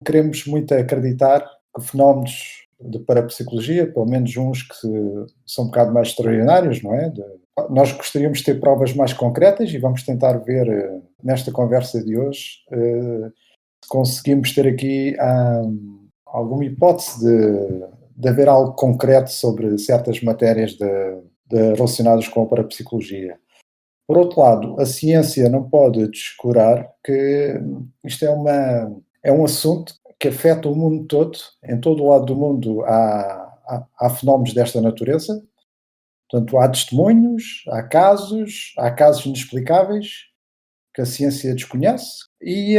queremos muito acreditar que fenómenos de parapsicologia, pelo menos uns que são um bocado mais extraordinários, não é? Nós gostaríamos de ter provas mais concretas e vamos tentar ver nesta conversa de hoje se conseguimos ter aqui alguma hipótese de haver algo concreto sobre certas matérias relacionadas com a parapsicologia. Por outro lado, a ciência não pode descurar que isto é um assunto que afeta o mundo todo. Em todo o lado do mundo há fenómenos desta natureza. Portanto, há testemunhos, há casos inexplicáveis que a ciência desconhece e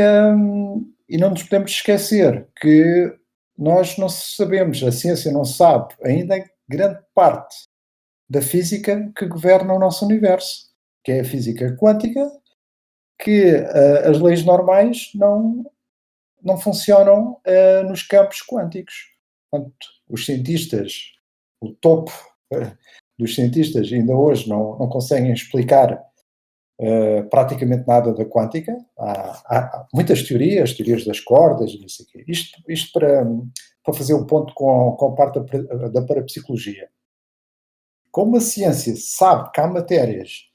não nos podemos esquecer que nós não sabemos, a ciência não sabe ainda grande parte da física que governa o nosso universo, que é a física quântica, que as leis normais não funcionam nos campos quânticos. Portanto, os cientistas, o topo dos cientistas ainda hoje não conseguem explicar praticamente nada da quântica. Há muitas teorias das cordas, e não sei o quê. Isto para fazer um ponto com a parte da parapsicologia. Como a ciência sabe que há matérias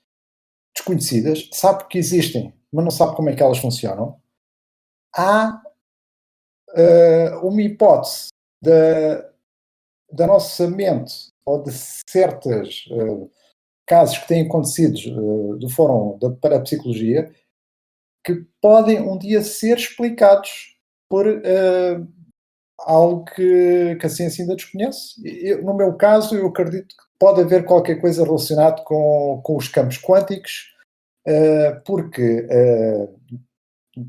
desconhecidas, sabe que existem, mas não sabe como é que elas funcionam, há uma hipótese da nossa mente ou de certos casos que têm acontecido do Fórum da Parapsicologia que podem um dia ser explicados por algo que a ciência ainda desconhece. No meu caso, eu acredito que pode haver qualquer coisa relacionada com os campos quânticos, porque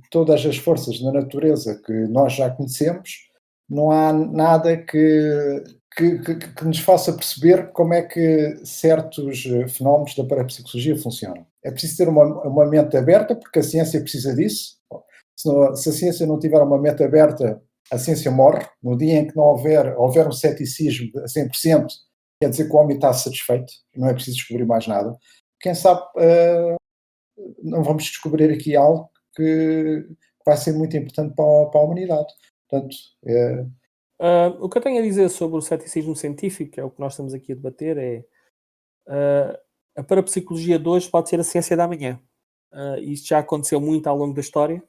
todas as forças da natureza que nós já conhecemos, não há nada que nos faça perceber como é que certos fenómenos da parapsicologia funcionam. É preciso ter uma mente aberta, porque a ciência precisa disso. Se a ciência não tiver uma mente aberta, a ciência morre. No dia em que não houver um ceticismo a 100%, quer dizer que o homem está satisfeito, não é preciso descobrir mais nada. Quem sabe não vamos descobrir aqui algo que vai ser muito importante para a humanidade. Portanto, o que eu tenho a dizer sobre o ceticismo científico, que é o que nós estamos aqui a debater, é a parapsicologia de hoje pode ser a ciência da amanhã. Isto já aconteceu muito ao longo da história.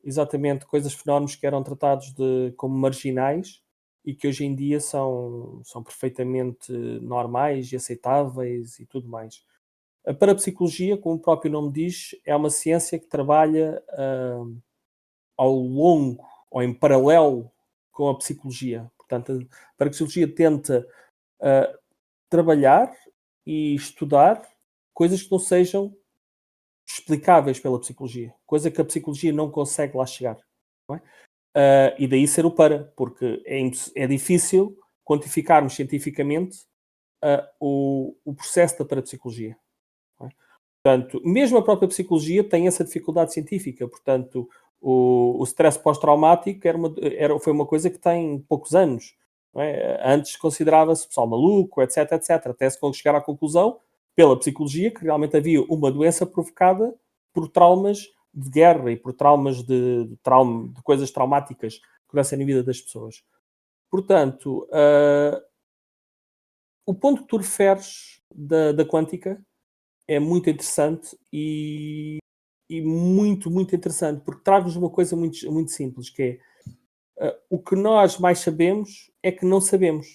Exatamente, fenómenos que eram tratados como marginais e que hoje em dia são perfeitamente normais e aceitáveis e tudo mais. A parapsicologia, como o próprio nome diz, é uma ciência que trabalha ao longo ou em paralelo com a psicologia. Portanto, a parapsicologia tenta trabalhar e estudar coisas que não sejam explicáveis pela psicologia, coisa que a psicologia não consegue lá chegar, não é? E daí ser o porque é difícil quantificarmos cientificamente o processo da parapsicologia. Não é? Portanto, mesmo a própria psicologia tem essa dificuldade científica. Portanto, o stress pós-traumático foi uma coisa que tem poucos anos. Não é? Antes considerava-se pessoal maluco, etc, etc. Até se chegar à conclusão, pela psicologia, que realmente havia uma doença provocada por traumas de guerra e por traumas de coisas traumáticas que acontecem na vida das pessoas. Portanto, o ponto que tu referes da quântica é muito interessante e muito, muito interessante, porque traz-nos uma coisa muito, muito simples, que é o que nós mais sabemos é que não sabemos.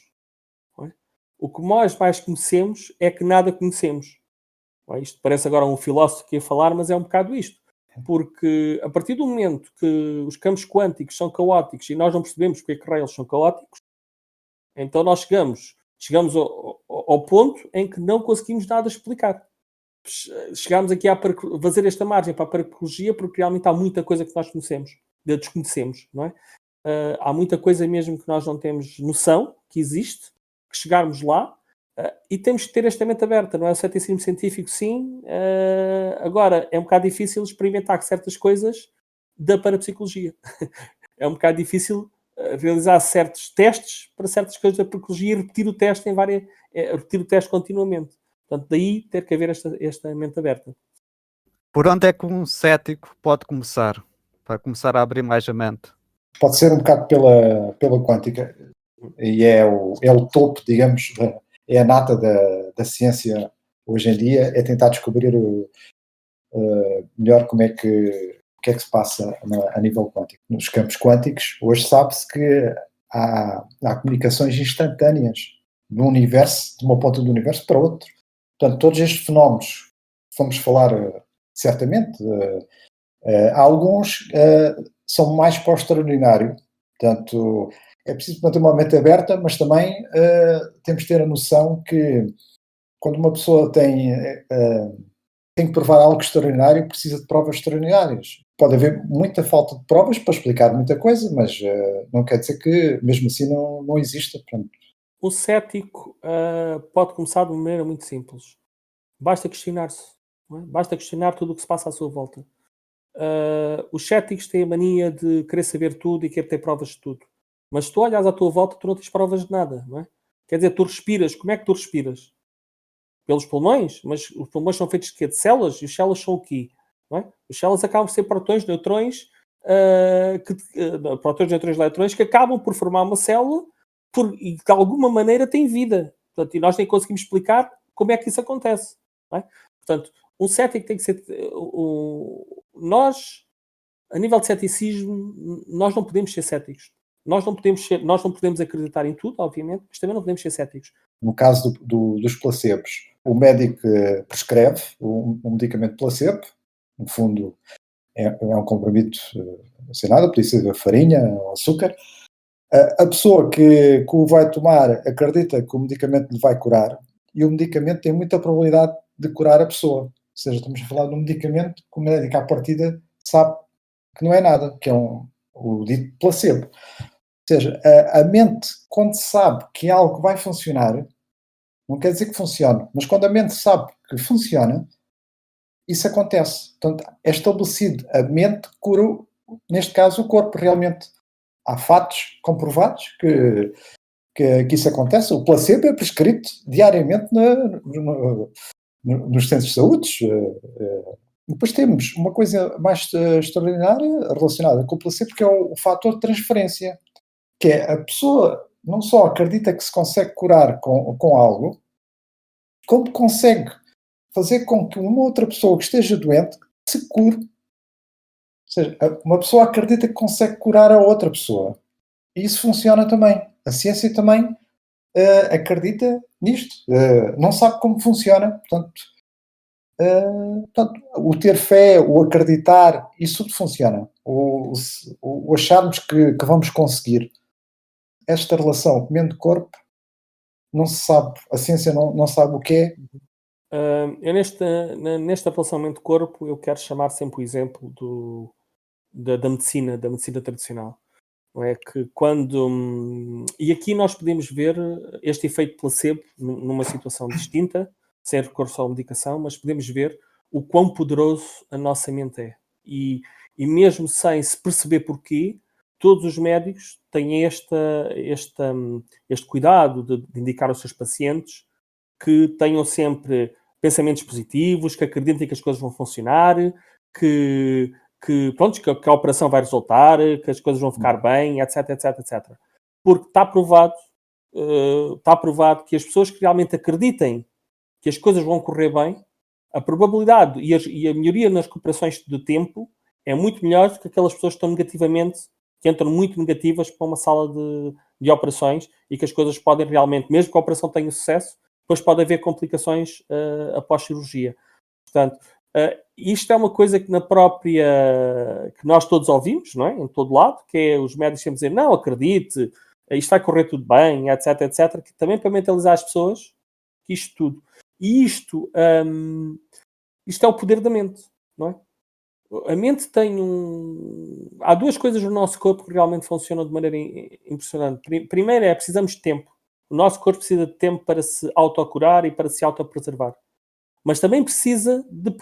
Não é? O que nós mais conhecemos é que nada conhecemos. Não é? Isto parece agora um filósofo que ia falar, mas é um bocado isto. Porque a partir do momento que os campos quânticos são caóticos e nós não percebemos porque é que eles são caóticos, então nós chegamos ao ponto em que não conseguimos nada explicar. Chegámos aqui a fazer esta margem para a parapsicologia porque realmente há muita coisa que nós desconhecemos, não é? Há muita coisa mesmo que nós não temos noção que existe, que chegarmos lá e temos que ter esta mente aberta, não é? O ceticismo científico, sim. Agora, é um bocado difícil experimentar certas coisas da parapsicologia. É um bocado difícil realizar certos testes para certas coisas da parapsicologia e repetir o teste repetir o teste continuamente. Portanto, daí ter que haver esta mente aberta. Por onde é que um cético pode começar? Para começar a abrir mais a mente? pode ser um bocado pela quântica, e é o topo, digamos, é a nata da ciência hoje em dia, é tentar descobrir melhor o que é que se passa a nível quântico. Nos campos quânticos, hoje sabe-se que há comunicações instantâneas do universo, de uma ponta do universo para outro. Portanto, todos estes fenómenos, vamos falar certamente, alguns são mais para o extraordinário. Portanto, é preciso manter uma mente aberta, mas também temos de ter a noção que quando uma pessoa tem que provar algo extraordinário, precisa de provas extraordinárias. Pode haver muita falta de provas para explicar muita coisa, mas não quer dizer que mesmo assim não exista. Portanto. O cético pode começar de uma maneira muito simples. Basta questionar-se. Não é? Basta questionar tudo o que se passa à sua volta. Os céticos têm a mania de querer saber tudo e querer ter provas de tudo. Mas se tu olhas à tua volta, tu não tens provas de nada. Não é? Quer dizer, tu respiras. Como é que tu respiras? Pelos pulmões? Mas os pulmões são feitos de quê? De células? E os células são o quê? Não é? Os células acabam por ser prótons, neutrões, prótons, neutrões, eletrões, que acabam por formar uma célula e de alguma maneira têm vida. Portanto, e nós nem conseguimos explicar como é que isso acontece. Não é? Portanto, um cético tem que ser... Nós, a nível de ceticismo, nós não podemos ser céticos. Nós não podemos acreditar em tudo, obviamente, mas também não podemos ser céticos. No caso dos placebos, o médico prescreve um medicamento placebo, no fundo é um comprimido sem nada, podia ser farinha ou açúcar. A pessoa que o vai tomar acredita que o medicamento lhe vai curar, e o medicamento tem muita probabilidade de curar a pessoa. Ou seja, estamos a falar de um medicamento que o médico à partida sabe que não é nada, que é o dito placebo. Ou seja, a mente, quando sabe que algo vai funcionar, não quer dizer que funcione, mas quando a mente sabe que funciona, isso acontece. Portanto, é estabelecido. A mente cura, neste caso, o corpo. Realmente há fatos comprovados que isso acontece. O placebo é prescrito diariamente nos centros de saúde. Depois temos uma coisa mais extraordinária relacionada com o placebo, que é o fator de transferência, que é a pessoa não só acredita que se consegue curar com algo, como consegue fazer com que uma outra pessoa que esteja doente se cure. Ou seja, uma pessoa acredita que consegue curar a outra pessoa. E isso funciona também. A ciência também acredita nisto. Não sabe como funciona. Portanto, o ter fé, o acreditar, isso tudo funciona. O acharmos que vamos conseguir. Esta relação mente-corpo não se sabe, a ciência não sabe o que é. Eu nesta relação mente-corpo, eu quero chamar sempre o exemplo da medicina tradicional. Não é? Que e aqui nós podemos ver este efeito placebo numa situação distinta, sem recurso à medicação, mas podemos ver o quão poderoso a nossa mente é. E mesmo sem se perceber porquê, todos os médicos têm este cuidado de indicar aos seus pacientes que tenham sempre pensamentos positivos, que acreditem que as coisas vão funcionar, que a operação vai resultar, que as coisas vão ficar bem, etc, etc, etc. Porque está provado que as pessoas que realmente acreditem que as coisas vão correr bem, a probabilidade e a melhoria nas recuperações do tempo é muito melhor do que aquelas pessoas que entram muito negativas para uma sala de operações e que as coisas podem realmente, mesmo que a operação tenha sucesso, depois pode haver complicações após cirurgia. Portanto, isto é uma coisa que que nós todos ouvimos, não é? Em todo lado, que é os médicos sempre dizer, não, acredite, isto vai correr tudo bem, etc, etc, que também para mentalizar as pessoas que isto tudo. E isto é o poder da mente, não é? A mente tem Há duas coisas no nosso corpo que realmente funcionam de maneira impressionante. Primeiro precisamos de tempo. O nosso corpo precisa de tempo para se autocurar e para se autopreservar. Mas também precisa do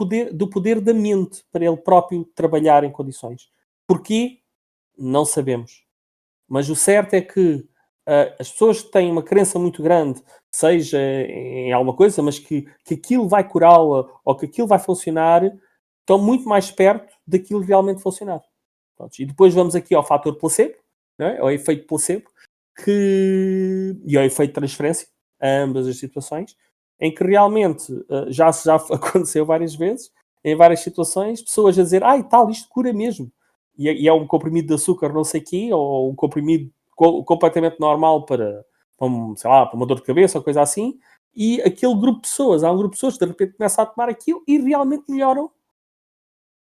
poder da mente para ele próprio trabalhar em condições. Porquê? Não sabemos. Mas o certo é que as pessoas que têm uma crença muito grande, seja em alguma coisa, mas que aquilo vai curá-la ou que aquilo vai funcionar, estão muito mais perto daquilo realmente funcionar. Pronto. E depois vamos aqui ao fator placebo, não é? Ao efeito placebo, e ao efeito de transferência, a ambas as situações, em que realmente já aconteceu várias vezes, em várias situações, pessoas a dizer, tal, isto cura mesmo. E é um comprimido de açúcar não sei quê, ou um comprimido completamente normal para uma dor de cabeça ou coisa assim, e aquele grupo de pessoas, há um grupo de pessoas que de repente começa a tomar aquilo e realmente melhoram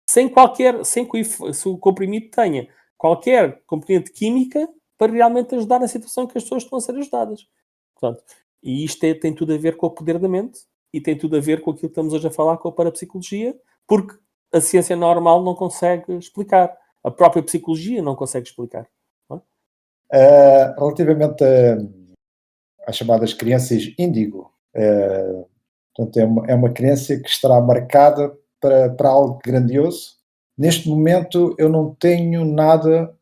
sem que o comprimido tenha qualquer componente química para realmente ajudar na situação que as pessoas estão a ser ajudadas. Portanto, e isto tem tudo a ver com o poder da mente e tem tudo a ver com aquilo que estamos hoje a falar com a parapsicologia, porque a ciência normal não consegue explicar. A própria psicologia não consegue explicar. Não é? Relativamente às chamadas crenças índigo, portanto, é uma crença que estará marcada para algo grandioso. Neste momento, eu não tenho nada.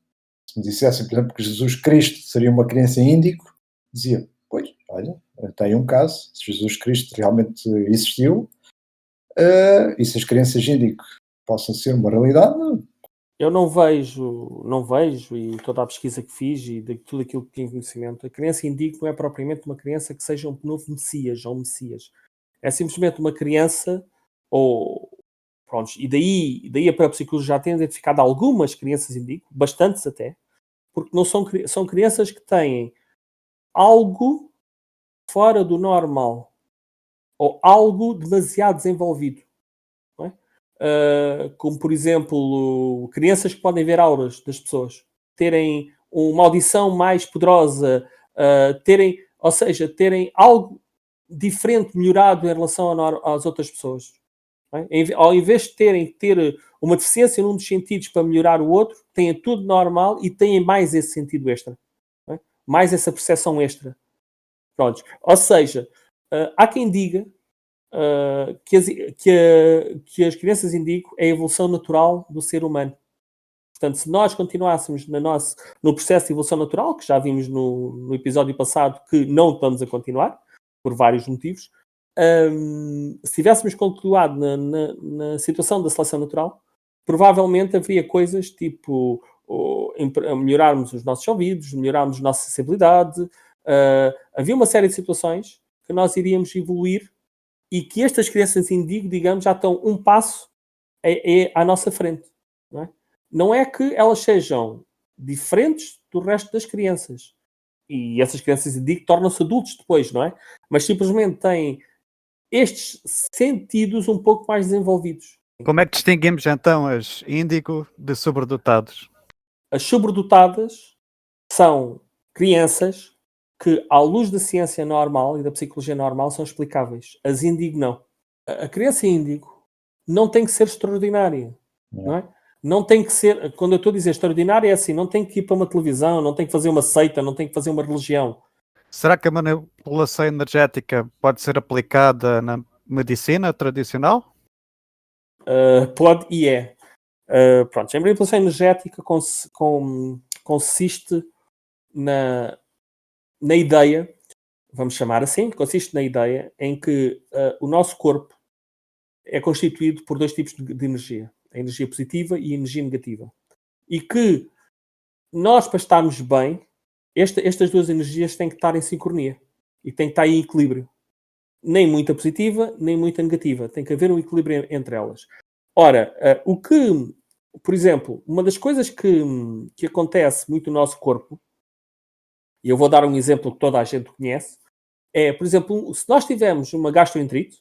Se me dissessem, por exemplo, que Jesus Cristo seria uma crença índigo, dizia, pois, olha, tem um caso, se Jesus Cristo realmente existiu, e se as crenças índigo possam ser uma realidade, Eu não vejo, e toda a pesquisa que fiz e de tudo aquilo que tinha conhecimento, a crença índigo não é propriamente uma crença que seja um novo Messias ou um Messias. É simplesmente uma criança, ou pronto, e daí a parapsicologia já tem identificado algumas crianças índigo, bastantes até, porque não são crianças que têm algo fora do normal, ou algo demasiado desenvolvido. Não é? Como, por exemplo, crianças que podem ver auras das pessoas, terem uma audição mais poderosa, terem algo diferente, melhorado em relação às outras pessoas. Não é? Ao invés de ter uma deficiência num dos sentidos para melhorar o outro, têm tudo normal e têm mais esse sentido extra. Não é? Mais essa percepção extra. Pronto. Ou seja, há quem diga que as crianças indicam é a evolução natural do ser humano. Portanto, se nós continuássemos no processo de evolução natural, que já vimos no episódio passado que não estamos a continuar, por vários motivos, se tivéssemos continuado na situação da seleção natural, provavelmente haveria coisas tipo melhorarmos os nossos ouvidos, melhorarmos a nossa sensibilidade. Havia uma série de situações que nós iríamos evoluir e que estas crianças indigo, digamos, já estão um passo à nossa frente. Não é? Não é que elas sejam diferentes do resto das crianças. E essas crianças indigo tornam-se adultos depois, não é? Mas simplesmente têm estes sentidos um pouco mais desenvolvidos. Como é que distinguimos então as índigo de sobredotados? As sobredotadas são crianças que, à luz da ciência normal e da psicologia normal, são explicáveis. As índigo não. A criança índigo não tem que ser extraordinária. Não é? Não tem que ser, quando eu estou a dizer extraordinária, é assim, não tem que ir para uma televisão, não tem que fazer uma seita, não tem que fazer uma religião. Será que a manipulação energética pode ser aplicada na medicina tradicional? Pode e é. Pronto, a manipulação energética consiste na ideia, vamos chamar assim, consiste na ideia em que o nosso corpo é constituído por dois tipos de energia. A energia positiva e a energia negativa. E que nós, para estarmos bem, estas duas energias têm que estar em sincronia. E têm que estar em equilíbrio. Nem muita positiva, nem muita negativa. Tem que haver um equilíbrio entre elas. Ora, por exemplo, uma das coisas que acontece muito no nosso corpo, e eu vou dar um exemplo que toda a gente conhece, é, por exemplo, se nós tivermos uma gastroenterite,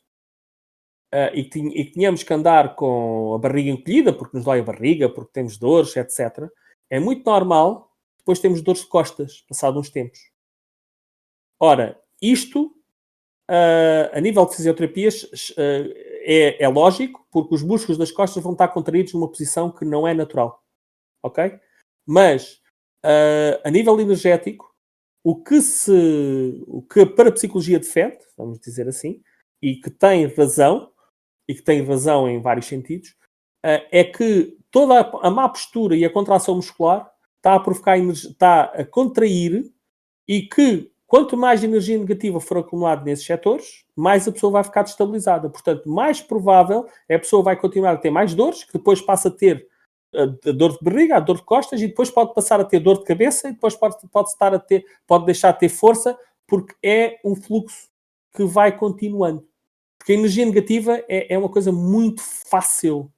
e que tínhamos que andar com a barriga encolhida, porque nos dói a barriga, porque temos dores, etc., é muito normal depois termos dores de costas, passado uns tempos. Ora, isto, a nível de fisioterapias, é lógico, porque os músculos das costas vão estar contraídos numa posição que não é natural. Ok? Mas, a nível energético, o que a parapsicologia defende, vamos dizer assim, e que tem razão em vários sentidos, é que toda a má postura e a contração muscular está a contrair, e que quanto mais energia negativa for acumulada nesses setores, mais a pessoa vai ficar destabilizada. Portanto, mais provável é a pessoa vai continuar a ter mais dores, que depois passa a ter a dor de barriga, a dor de costas, e depois pode passar a ter dor de cabeça, e depois pode deixar de ter força, porque é um fluxo que vai continuando. Porque a energia negativa é uma coisa muito fácil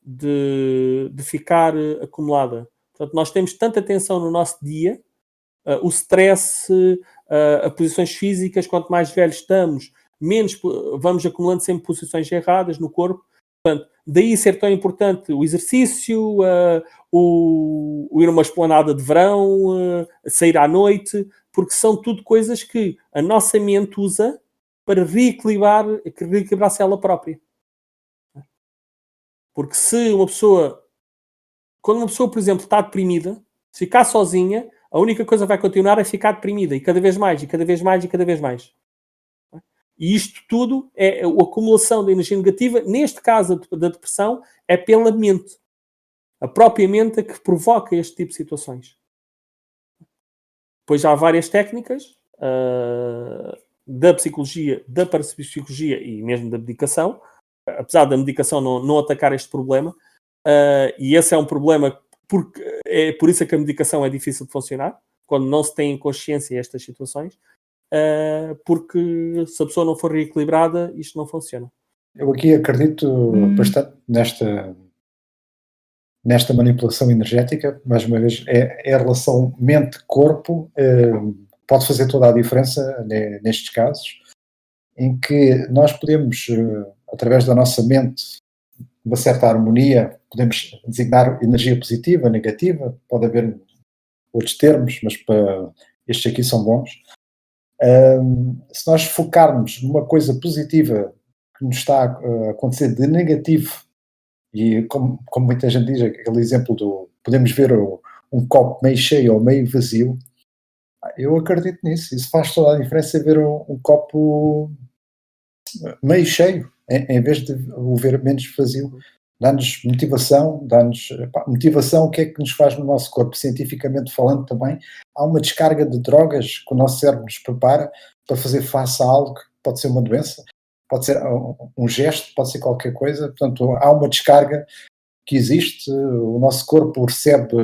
de ficar acumulada. Portanto, nós temos tanta tensão no nosso dia, o stress, as posições físicas, quanto mais velhos estamos, menos vamos acumulando sempre posições erradas no corpo. Portanto, daí ser tão importante o exercício, o ir a uma esplanada de verão, sair à noite, porque são tudo coisas que a nossa mente usa para reequilibrar-se ela própria. Porque se quando uma pessoa, por exemplo, está deprimida, se ficar sozinha, a única coisa que vai continuar é ficar deprimida, e cada vez mais, e cada vez mais, e cada vez mais. E isto tudo é a acumulação de energia negativa, neste caso da depressão, é pela mente. A própria mente é que provoca este tipo de situações. Pois há várias técnicas da psicologia, da parapsicologia e mesmo da medicação, apesar da medicação não atacar este problema, e esse é um problema, porque é por isso que a medicação é difícil de funcionar, quando não se tem consciência destas situações, porque se a pessoa não for reequilibrada, isto não funciona. Eu aqui acredito bastante nesta manipulação energética. Mais uma vez, é a relação mente-corpo, pode fazer toda a diferença nestes casos, em que nós podemos, através da nossa mente, uma certa harmonia, podemos designar energia positiva, negativa, pode haver outros termos, mas estes aqui são bons. Se nós focarmos numa coisa positiva que nos está a acontecer de negativo, e como muita gente diz, aquele exemplo podemos ver um copo meio cheio ou meio vazio, eu acredito nisso. Isso faz toda a diferença ver um copo meio cheio, em vez de o ver menos vazio. Dá-nos motivação, motivação. O que é que nos faz no nosso corpo? Cientificamente falando também, há uma descarga de drogas que o nosso cérebro nos prepara para fazer face a algo que pode ser uma doença, pode ser um gesto, pode ser qualquer coisa. Portanto, há uma descarga que existe, o nosso corpo recebe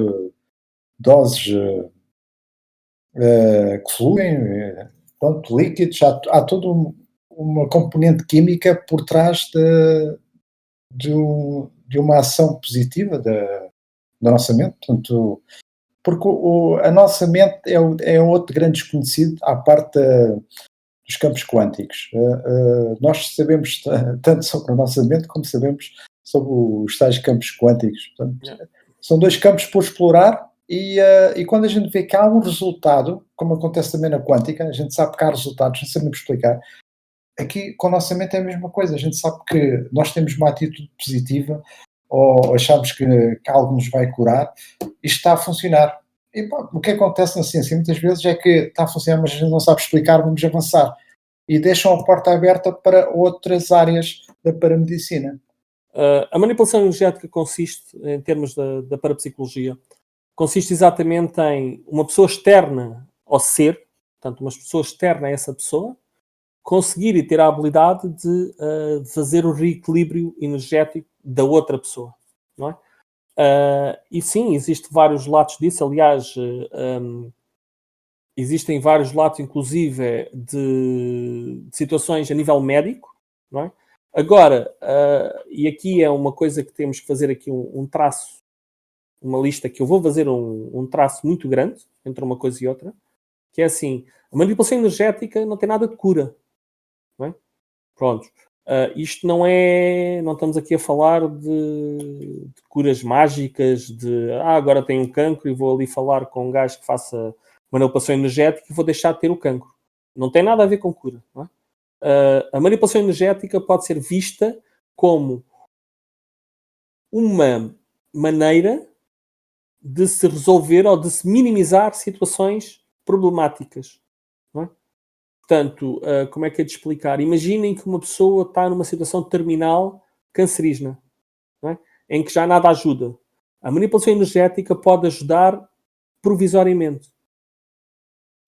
doses que fluem, portanto, líquidos, há toda uma componente química por trás de uma ação positiva da nossa mente. Portanto, porque a nossa mente é outro grande desconhecido à parte dos campos quânticos. Nós sabemos tanto sobre a nossa mente como sabemos sobre os tais campos quânticos. Portanto, são dois campos por explorar, e quando a gente vê que há um resultado, como acontece também na quântica, a gente sabe que há resultados, não sabemos explicar. Aqui com a nossa mente é a mesma coisa. A gente sabe que nós temos uma atitude positiva, ou achamos que algo nos vai curar, isto está a funcionar. E o que acontece na ciência muitas vezes é que está a funcionar, mas a gente não sabe explicar, vamos avançar. E deixam a porta aberta para outras áreas da paramedicina. A manipulação energética consiste, em termos da parapsicologia, consiste exatamente em uma pessoa externa ao ser, portanto, uma pessoa externa a essa pessoa, conseguir e ter a habilidade de fazer o reequilíbrio energético da outra pessoa, não é? E sim, existem vários lados disso. Aliás, existem vários lados, inclusive, de situações a nível médico, não é? Agora, e aqui é uma coisa que temos que fazer aqui um traço, uma lista, que eu vou fazer um traço muito grande entre uma coisa e outra, que é assim: a manipulação energética não tem nada de cura. Não é? Pronto. Isto não estamos aqui a falar de curas mágicas, agora tenho um cancro e vou ali falar com um gajo que faça manipulação energética e vou deixar de ter o cancro. Não tem nada a ver com cura. Não é? A manipulação energética pode ser vista como uma maneira de se resolver ou de se minimizar situações problemáticas. Não é? Portanto, como é que é de explicar? Imaginem que uma pessoa está numa situação terminal cancerígena, não é? Em que já nada ajuda. A manipulação energética pode ajudar provisoriamente.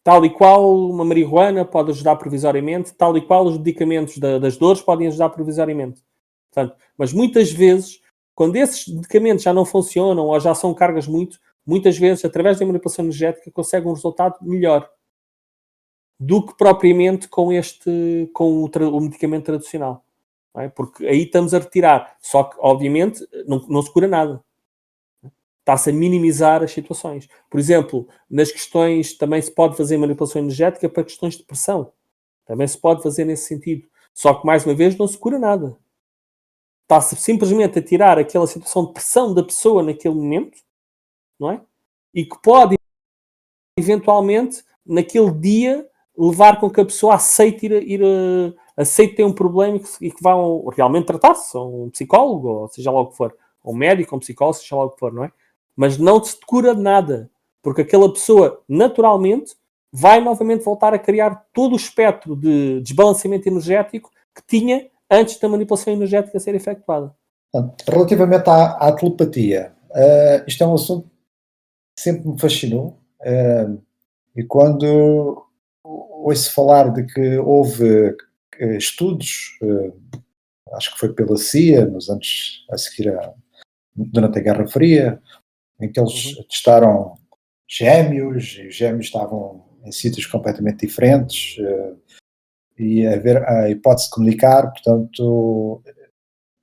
Tal e qual uma marihuana pode ajudar provisoriamente, tal e qual os medicamentos das dores podem ajudar provisoriamente. Portanto, mas muitas vezes Quando esses medicamentos já não funcionam ou já são cargas muitas vezes, através da manipulação energética, consegue um resultado melhor do que propriamente com o medicamento tradicional. Não é? Porque aí estamos a retirar. Só que, obviamente, não se cura nada. Está-se a minimizar as situações. Por exemplo, nas questões, também se pode fazer manipulação energética para questões de pressão. Também se pode fazer nesse sentido. Só que, mais uma vez, não se cura nada. Está-se simplesmente a tirar aquela situação de pressão da pessoa naquele momento, não é? E que pode, eventualmente, naquele dia, levar com que a pessoa aceite aceite ter um problema e que vão realmente tratar-se, ou um psicólogo, ou seja lá o que for, ou um médico, ou um psicólogo, seja lá o que for, não é? Mas não se cura de nada, porque aquela pessoa, naturalmente, vai novamente voltar a criar todo o espectro de desbalanceamento energético que tinha antes da manipulação energética ser efetuada. Portanto, relativamente à telepatia, isto é um assunto que sempre me fascinou, e quando ouço falar de que houve estudos, acho que foi pela CIA, nos anos a seguir durante a Guerra Fria, em que eles testaram gêmeos, e os gêmeos estavam em sítios completamente diferentes, e haver a hipótese de comunicar, portanto,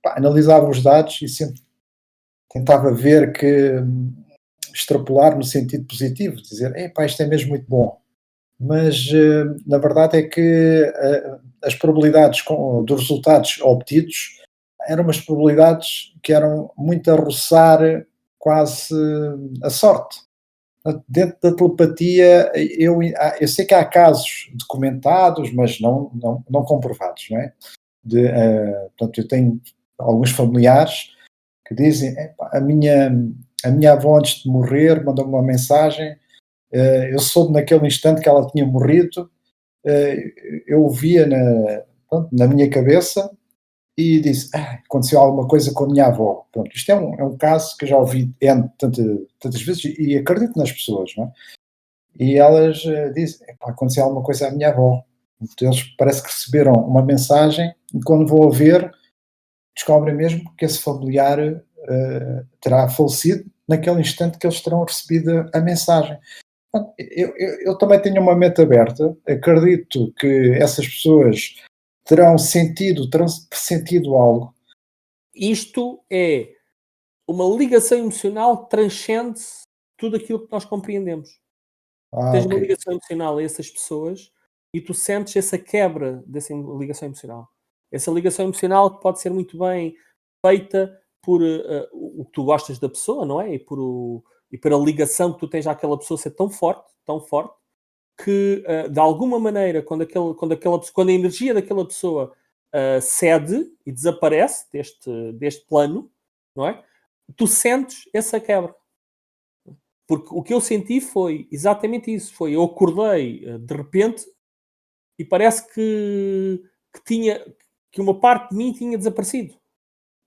analisava os dados e sempre tentava ver que extrapolar no sentido positivo, dizer, isto é mesmo muito bom. Mas, na verdade, é que as probabilidades dos resultados obtidos eram umas probabilidades que eram muito a roçar quase a sorte. Dentro da telepatia, eu sei que há casos documentados, mas não comprovados, não é? Portanto, eu tenho alguns familiares que dizem, a minha avó antes de morrer mandou-me uma mensagem, eu soube naquele instante que ela tinha morrido, eu via na minha cabeça e disse, aconteceu alguma coisa com a minha avó. Pronto, isto é um caso que eu já ouvi tantas vezes e acredito nas pessoas, não é? E elas dizem, aconteceu alguma coisa à minha avó. Então, eles parece que receberam uma mensagem e quando vão a ver, descobrem mesmo que esse familiar terá falecido naquele instante que eles terão recebido a mensagem. Eu também tenho uma mente aberta, acredito que essas pessoas terão pressentido algo. Isto é uma ligação emocional que transcende tudo aquilo que nós compreendemos. Tens uma Ok. ligação emocional a essas pessoas e tu sentes essa quebra dessa ligação emocional. Essa ligação emocional que pode ser muito bem feita por o que tu gostas da pessoa, não é? E por a ligação que tu tens àquela pessoa ser tão forte, que de alguma maneira, quando a energia daquela pessoa cede e desaparece deste plano, não é? Tu sentes essa quebra. Porque o que eu senti foi exatamente isso. Eu acordei de repente e parece que uma parte de mim tinha desaparecido.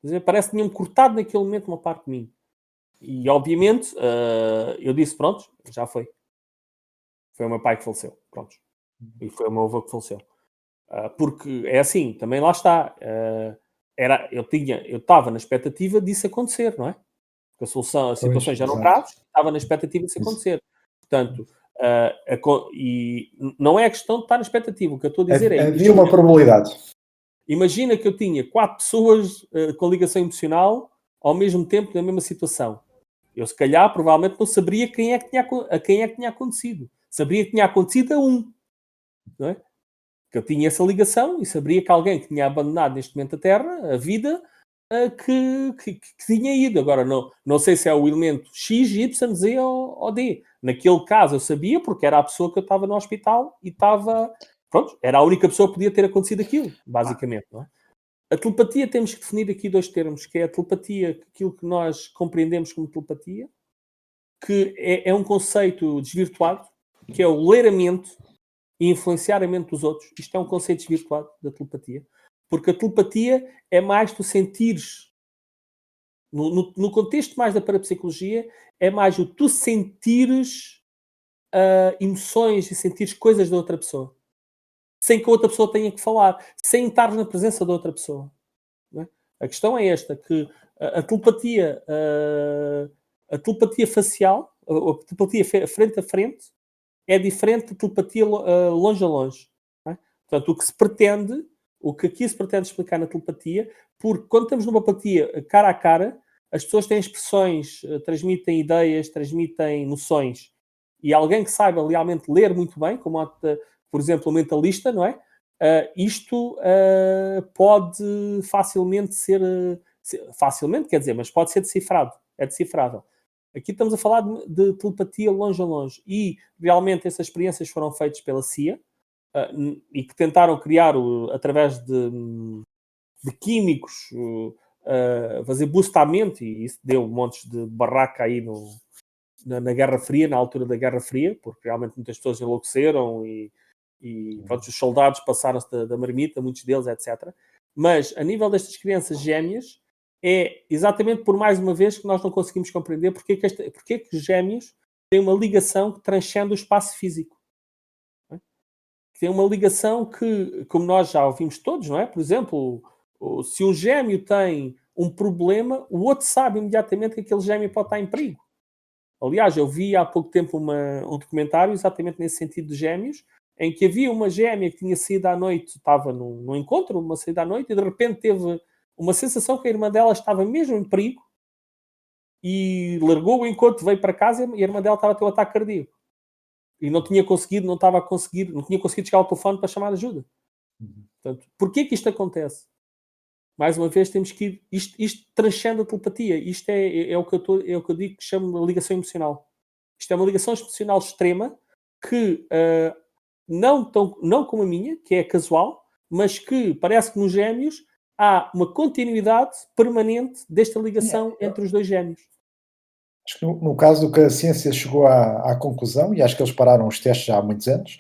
Quer dizer, parece que tinham cortado naquele momento uma parte de mim. E obviamente eu disse, pronto, já foi. Foi o meu pai que faleceu. Pronto. E foi o meu avô que faleceu. Porque é assim, também lá está. Eu estava na expectativa disso acontecer, não é? Porque as situações já eram graves, estava na expectativa disso acontecer. Portanto, e não é a questão de estar na expectativa. O que eu estou a dizer havia uma probabilidade. Imagina que eu tinha 4 pessoas com ligação emocional ao mesmo tempo na mesma situação. Eu, se calhar, provavelmente não saberia a quem é que tinha acontecido. Saberia que tinha acontecido a um. Não é? Que eu tinha essa ligação e saberia que alguém que tinha abandonado neste momento a Terra, a vida, que tinha ido. Agora, não sei se é o elemento X, Y, Z ou D. Naquele caso eu sabia, porque era a pessoa que eu estava no hospital e estava... Pronto, era a única pessoa que podia ter acontecido aquilo, basicamente, não é? A telepatia, temos que definir aqui 2 termos, que é a telepatia, aquilo que nós compreendemos como telepatia, que é um conceito desvirtuado, que é o ler a mente e influenciar a mente dos outros. Isto é um conceito desvirtuado da telepatia. Porque a telepatia é mais tu sentires, no contexto mais da parapsicologia, é mais o tu sentires emoções e sentires coisas da outra pessoa. Sem que a outra pessoa tenha que falar. Sem estar na presença da outra pessoa. Não é? A questão é esta, que a telepatia facial, a telepatia frente a frente, é diferente da telepatia longe a longe. Não é? Portanto, o que aqui se pretende explicar na telepatia, porque quando estamos numa telepatia cara a cara, as pessoas têm expressões, transmitem ideias, transmitem noções. E alguém que saiba realmente ler muito bem, como por exemplo o mentalista, não é? Isto pode facilmente ser... facilmente, quer dizer, mas pode ser decifrado. É decifrável. Aqui estamos a falar de telepatia longe a longe. E realmente essas experiências foram feitas pela CIA e que tentaram criar, através de químicos, fazer boostamento, e isso deu montes de barraca aí na Guerra Fria, na altura da Guerra Fria, porque realmente muitas pessoas enlouqueceram e pronto, os soldados passaram-se da marmita, muitos deles, etc. Mas, a nível destas crianças gêmeas, é exatamente por mais uma vez que nós não conseguimos compreender porque que os gêmeos têm uma ligação que transcende o espaço físico. Não é? Tem uma ligação que, como nós já ouvimos todos, não é? Por exemplo, se um gêmeo tem um problema, o outro sabe imediatamente que aquele gêmeo pode estar em perigo. Aliás, eu vi há pouco tempo um documentário exatamente nesse sentido de gêmeos, em que havia uma gêmea que tinha saído à noite, estava num encontro, uma saída à noite, e de repente teve uma sensação que a irmã dela estava mesmo em perigo e largou o encontro, veio para casa e a irmã dela estava a ter um ataque cardíaco. E não tinha conseguido chegar ao telefone para chamar ajuda. Portanto, porquê que isto acontece? Mais uma vez temos que ir... Isto transcende a telepatia. Isto é o que eu digo que chamo de ligação emocional. Isto é uma ligação emocional extrema que não como a minha, que é casual, mas que parece que nos gêmeos há uma continuidade permanente desta ligação entre os dois gêmeos. Acho que no caso do que a ciência chegou à conclusão, e acho que eles pararam os testes já há muitos anos,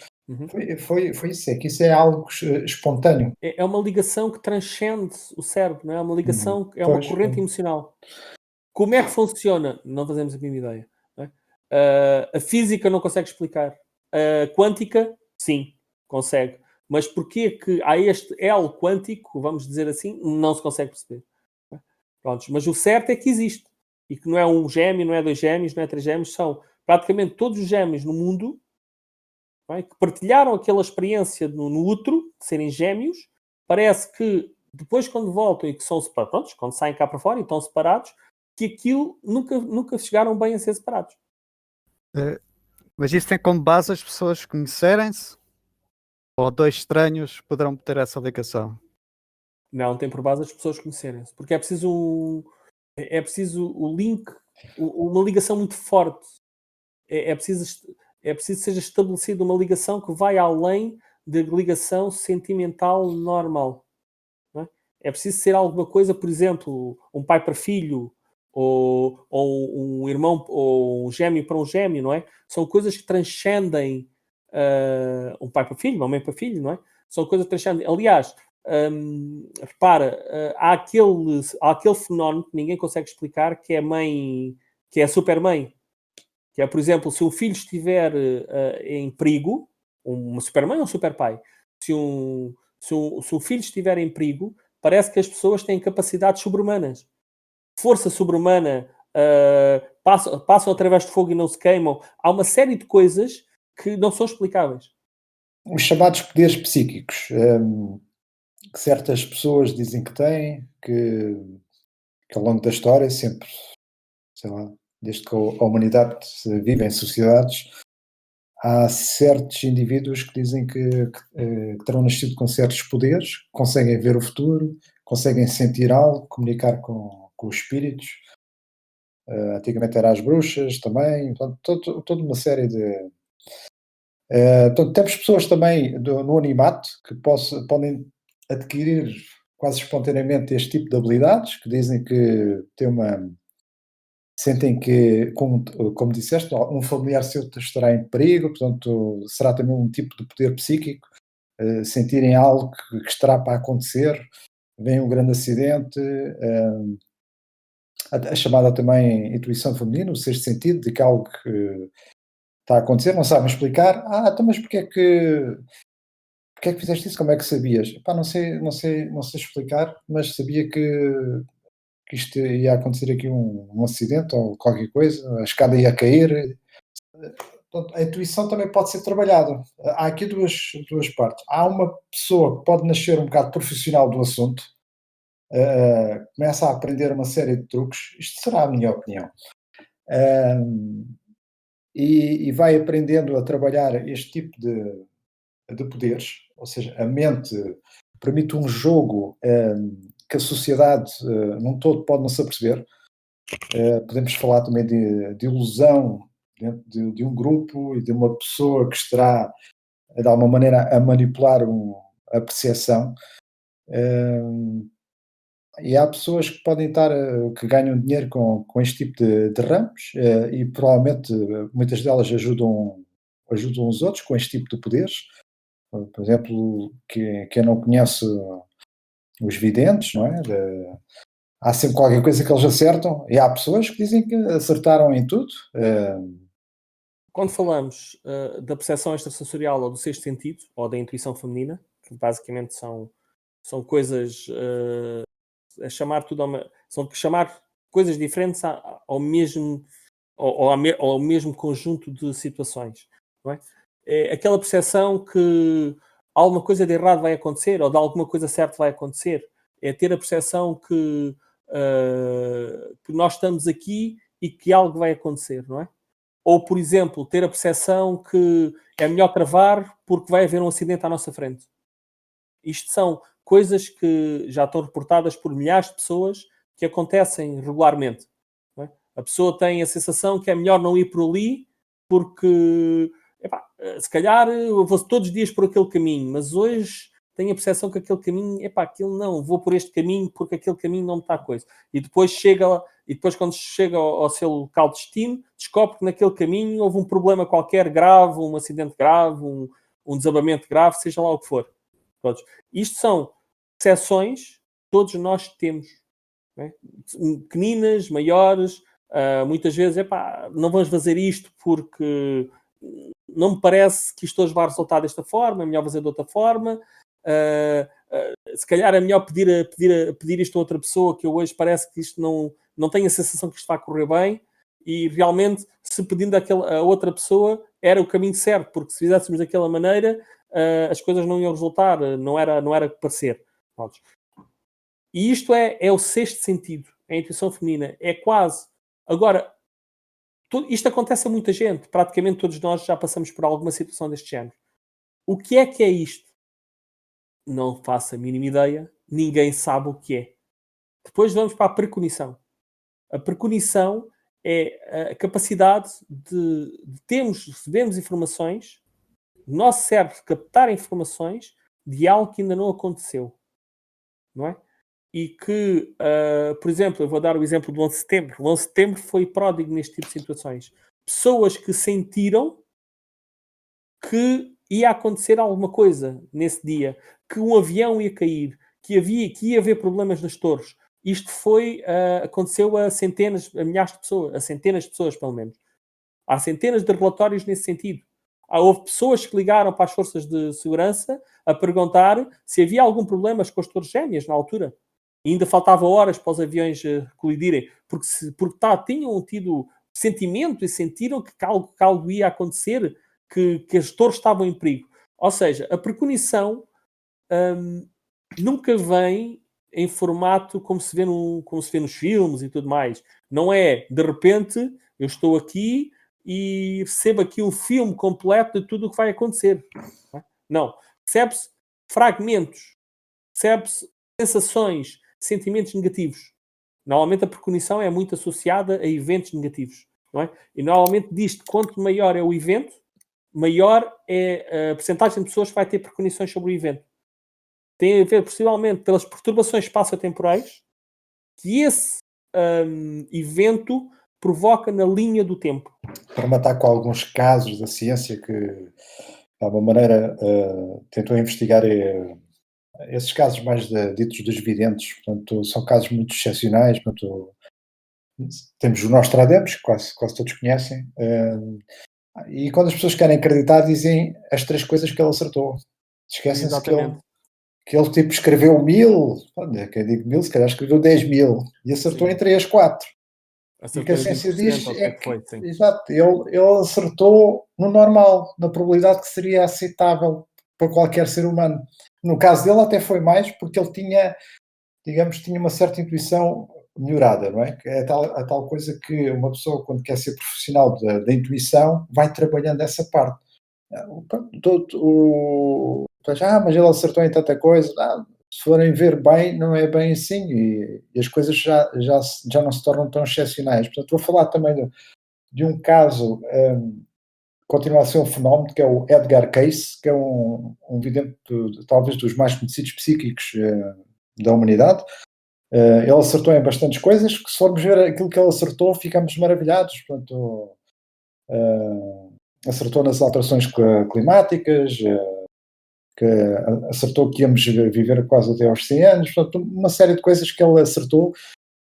foi isso, é que isso é algo espontâneo. É uma ligação que transcende o cérebro, não é? Uma ligação, é uma corrente emocional. Como é que funciona? Não fazemos a mínima ideia. Não é? A física não consegue explicar. A quântica, sim, consegue. Mas porquê que há este L quântico, vamos dizer assim, não se consegue perceber. Não é? Prontos, mas o certo é que existe. E que não é um gêmeo, não é dois gêmeos, não é três gêmeos, são praticamente todos os gêmeos no mundo, não é? Que partilharam aquela experiência no útero, de serem gêmeos. Parece que depois, quando voltam e que são separados, quando saem cá para fora e estão separados, que aquilo nunca chegaram bem a ser separados. Mas isso tem como base as pessoas conhecerem-se? Ou dois estranhos poderão ter essa ligação? Não, tem por base as pessoas conhecerem-se. Porque é preciso o link, uma ligação muito forte. É preciso que seja estabelecida uma ligação que vai além da ligação sentimental normal. Não é? É preciso ser alguma coisa, por exemplo, um pai para filho, ou um irmão, ou um gêmeo para um gêmeo, não é? São coisas que transcendem um pai para filho, uma mãe para filho, não é? São coisas que transcendem. Aliás, repara, há aquele fenómeno que ninguém consegue explicar, que é a super-mãe. Que é, por exemplo, se um filho estiver em perigo, uma super-mãe ou um super-pai, se um filho estiver em perigo, parece que as pessoas têm capacidades sobre-humanas. Força sobre-humana, passam através de fogo e não se queimam. Há uma série de coisas que não são explicáveis. Os chamados poderes psíquicos, que certas pessoas dizem que têm, que ao longo da história sempre, sei lá, desde que a humanidade vive em sociedades, há certos indivíduos que dizem que terão nascido com certos poderes, conseguem ver o futuro, conseguem sentir algo, comunicar com os espíritos. Antigamente eram as bruxas também, portanto, toda uma série de... Portanto, temos pessoas também no anonimato que podem adquirir quase espontaneamente este tipo de habilidades, que dizem que sentem que, como disseste, um familiar seu estará em perigo, portanto, será também um tipo de poder psíquico, sentirem algo que estará para acontecer, vem um grande acidente, a chamada também intuição feminina, o sexto sentido, de que algo que está a acontecer, não sabem explicar, então mas porque é porque é que fizeste isso? Como é que sabias? Pá, não sei explicar, mas sabia que isto ia acontecer aqui um acidente ou qualquer coisa, a escada ia cair. Portanto, a intuição também pode ser trabalhada. Há aqui duas partes. Há uma pessoa que pode nascer um bocado profissional do assunto, começa a aprender uma série de truques, isto será a minha opinião, e vai aprendendo a trabalhar este tipo de poderes, ou seja, a mente permite um jogo que a sociedade num todo pode não se aperceber. Podemos falar também de ilusão dentro de um grupo e de uma pessoa que estará, de alguma maneira, a manipular a percepção. E há pessoas que podem estar, que ganham dinheiro com este tipo de ramos, e provavelmente muitas delas ajudam os outros com este tipo de poderes. Por exemplo, quem não conhece os videntes, não é? Há sempre qualquer coisa que eles acertam, e há pessoas que dizem que acertaram em tudo. Quando falamos da percepção extrasensorial ou do sexto sentido, ou da intuição feminina, que basicamente são coisas a chamar tudo são chamar coisas diferentes ao mesmo ao mesmo conjunto de situações, não é? É aquela percepção que alguma coisa de errado vai acontecer ou de alguma coisa certa vai acontecer. É ter a percepção que nós estamos aqui e que algo vai acontecer, não é? Ou, por exemplo, ter a percepção que é melhor travar porque vai haver um acidente à nossa frente. Isto são coisas que já estão reportadas por milhares de pessoas que acontecem regularmente. Não é? A pessoa tem a sensação que é melhor não ir por ali porque, se calhar, eu vou todos os dias por aquele caminho, mas hoje tenho a percepção que aquele caminho, aquilo não, vou por este caminho porque aquele caminho não me está a coisa. E depois quando chega ao seu local de destino, descobre que naquele caminho houve um problema qualquer grave, um acidente grave, um desabamento grave, seja lá o que for. Todos. Isto são percepções que todos nós temos. Não é? Pequeninas, maiores, muitas vezes, não vamos fazer isto porque não me parece que isto hoje vai resultar desta forma, é melhor fazer de outra forma. Se calhar é melhor pedir isto a outra pessoa, que eu hoje parece que isto não tenho a sensação que isto vai correr bem, e realmente, se pedindo a outra pessoa, era o caminho certo, porque se fizéssemos daquela maneira, as coisas não iam resultar, não era parecer. E isto é o sexto sentido, a intuição feminina. É quase. Agora, isto acontece a muita gente, praticamente todos nós já passamos por alguma situação deste género. O que é isto? Não faço a mínima ideia, ninguém sabe o que é. Depois vamos para a precognição. A precognição é a capacidade de recebemos informações, o nosso cérebro captar informações de algo que ainda não aconteceu. Não é? E que, por exemplo, eu vou dar o exemplo do 11 de setembro. O 11 de setembro foi pródigo neste tipo de situações. Pessoas que sentiram que ia acontecer alguma coisa nesse dia, que um avião ia cair, que ia haver problemas nas torres. Isto aconteceu a milhares de pessoas, a centenas de pessoas, pelo menos. Há centenas de relatórios nesse sentido. Houve pessoas que ligaram para as forças de segurança a perguntar se havia algum problema com as torres gêmeas na altura. E ainda faltava horas para os aviões colidirem, porque tinham tido sentimento e sentiram que algo ia acontecer, que as torres estavam em perigo. Ou seja, a precognição nunca vem em formato como se vê nos filmes e tudo mais. Não é, de repente, eu estou aqui e recebo aqui um filme completo de tudo o que vai acontecer. Não. Percebe-se fragmentos, percebe-se sensações, sentimentos negativos. Normalmente a precognição é muito associada a eventos negativos. Não é? E normalmente diz-te quanto maior é o evento, maior é a percentagem de pessoas que vai ter precognições sobre o evento. Tem a ver, possivelmente, pelas perturbações espaço-temporais que esse evento provoca na linha do tempo. Para matar com alguns casos da ciência que, de alguma maneira, tentou investigar esses casos mais ditos dos videntes. Portanto, são casos muito excepcionais. Portanto, temos o Nostradamus, que quase todos conhecem, e quando as pessoas querem acreditar, dizem as 3 coisas que ele acertou. Esquecem-se Exatamente. que ele tipo escreveu 1000, olha, quem digo 1000, se calhar escreveu 10.000 e acertou Sim. em 3, 4. E o que a Acertou em ciência 20%, diz ou o é que foi, sim. exato, ele acertou no normal, na probabilidade que seria aceitável para qualquer ser humano. No caso dele até foi mais, porque ele tinha, digamos, tinha uma certa intuição melhorada, não é? Que é a tal coisa que uma pessoa, quando quer ser profissional da intuição, vai trabalhando essa parte. Mas ele acertou em tanta coisa. Se forem ver bem, não é bem assim e as coisas já não se tornam tão excepcionais. Portanto, vou falar também de um caso, continua a ser um fenómeno, que é o Edgar Cayce, que é um vidente, talvez dos mais conhecidos psíquicos da humanidade. Ele acertou em bastantes coisas, que se formos ver aquilo que ele acertou, ficamos maravilhados. Portanto, acertou nas alterações climáticas, que acertou que íamos viver quase até aos 100 anos, portanto, uma série de coisas que ele acertou,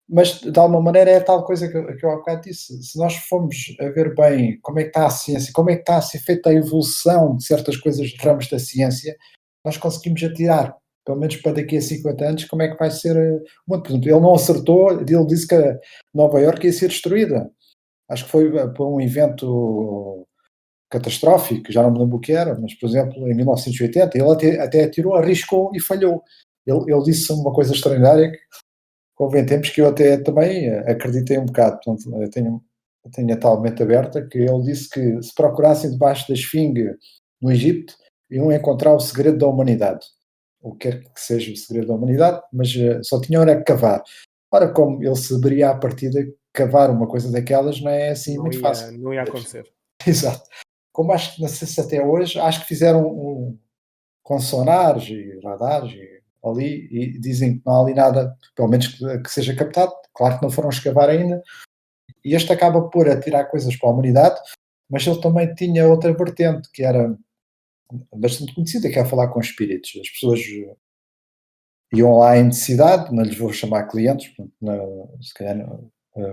mas de alguma maneira é a tal coisa que eu há bocado disse, se nós formos a ver bem como é que está a ciência, como é que está a ser feita a evolução de certas coisas de ramos da ciência, nós conseguimos atirar, pelo menos para daqui a 50 anos, como é que vai ser o mundo. Por exemplo, ele não acertou, ele disse que Nova Iorque ia ser destruída. Acho que foi por um evento catastrófico, já não me lembro o que era, mas, por exemplo, em 1980, ele até atirou, arriscou e falhou. Ele disse uma coisa extraordinária que houve tempos que eu até também acreditei um bocado. Portanto, eu tenho a tal mente aberta que ele disse que se procurassem debaixo da esfinge no Egito, iam encontrar o segredo da humanidade. O que quer que seja o segredo da humanidade, mas só tinham era que cavar. Ora, como ele saberia à partida cavar uma coisa daquelas, não é assim muito fácil. Não ia acontecer. Exato. Como acho que, não sei se até hoje, acho que fizeram com sonares e radares ali e dizem que não há ali nada, pelo menos que seja captado. Claro que não foram escavar ainda. E este acaba por atirar coisas para a humanidade, mas ele também tinha outra vertente que era bastante conhecida, que é falar com espíritos. As pessoas iam lá em necessidade, não lhes vou chamar clientes, se calhar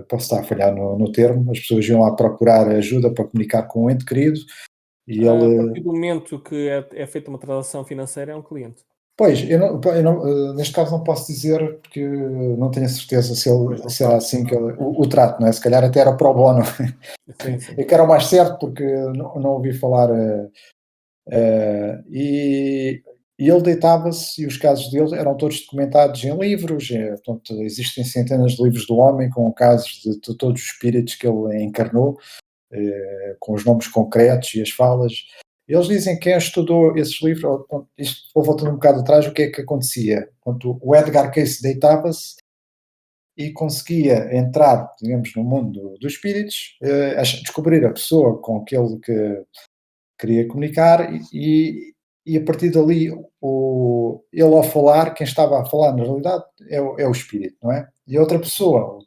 posso estar a falhar no termo, as pessoas iam lá procurar ajuda para comunicar com um ente querido e A ele... partir do momento que é feita uma transação financeira, é um cliente. Pois, neste caso não posso dizer porque não tenho a certeza se era assim que o trato, não é? Se calhar até era pro bono. Sim, sim. Eu quero o mais certo porque não ouvi falar e ele deitava-se e os casos dele eram todos documentados em livros, portanto existem centenas de livros do homem com casos de todos os espíritos que ele encarnou, com os nomes concretos e as falas. Eles dizem que quem estudou esses livros, isto vou voltando um bocado atrás, o que é que acontecia? Portanto, o Edgar Cayce deitava-se e conseguia entrar, digamos, no mundo dos espíritos, descobrir a pessoa com que ele queria comunicar e a partir dali, ele ao falar, quem estava a falar na realidade é o espírito, não é? E a outra pessoa,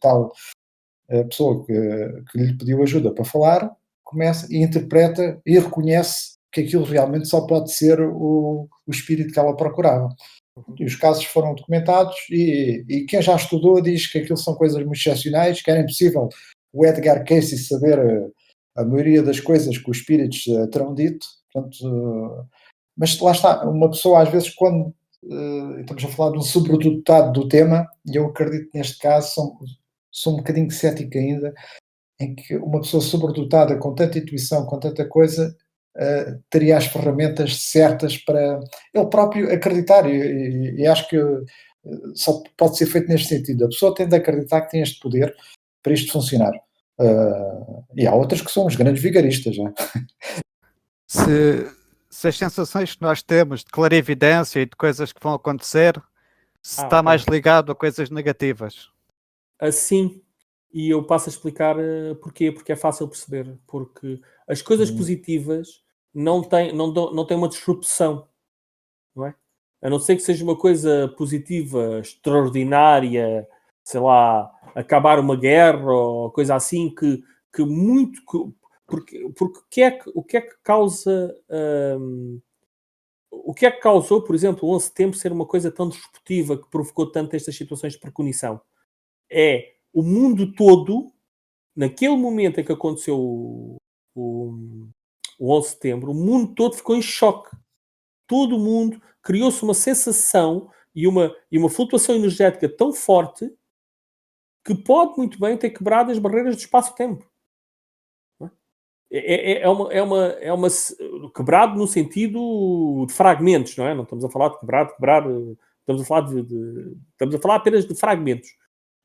a pessoa que lhe pediu ajuda para falar, começa e interpreta e reconhece que aquilo realmente só pode ser o espírito que ela procurava. E os casos foram documentados e quem já estudou diz que aquilo são coisas muito excepcionais, que era impossível o Edgar Cayce saber a maioria das coisas que os espíritos terão dito. Portanto, mas lá está, uma pessoa às vezes quando estamos a falar de um sobredotado do tema, e eu acredito que neste caso sou um bocadinho cético ainda, em que uma pessoa sobredotada com tanta intuição, com tanta coisa, teria as ferramentas certas para ele próprio acreditar, e acho que só pode ser feito neste sentido. A pessoa tem de acreditar que tem este poder para isto funcionar. E há outras que são os grandes vigaristas. Não é? Se as sensações que nós temos de clarividência e de coisas que vão acontecer, se está ok. mais ligado a coisas negativas. Assim, e eu passo a explicar porquê, porque é fácil perceber. Porque as coisas positivas não têm uma disrupção, não é? A não ser que seja uma coisa positiva, extraordinária, sei lá, acabar uma guerra ou coisa assim, porque o que é que causa... o que é que causou, por exemplo, o 11 de setembro ser uma coisa tão disruptiva que provocou tanto estas situações de preconição? É o mundo todo, naquele momento em que aconteceu o 11 de setembro, o mundo todo ficou em choque. todo o mundo, criou-se uma sensação e uma flutuação energética tão forte que pode muito bem ter quebrado as barreiras do espaço-tempo. Quebrado no sentido de fragmentos, não é? Não estamos a falar de quebrar, estamos a falar estamos a falar apenas de fragmentos.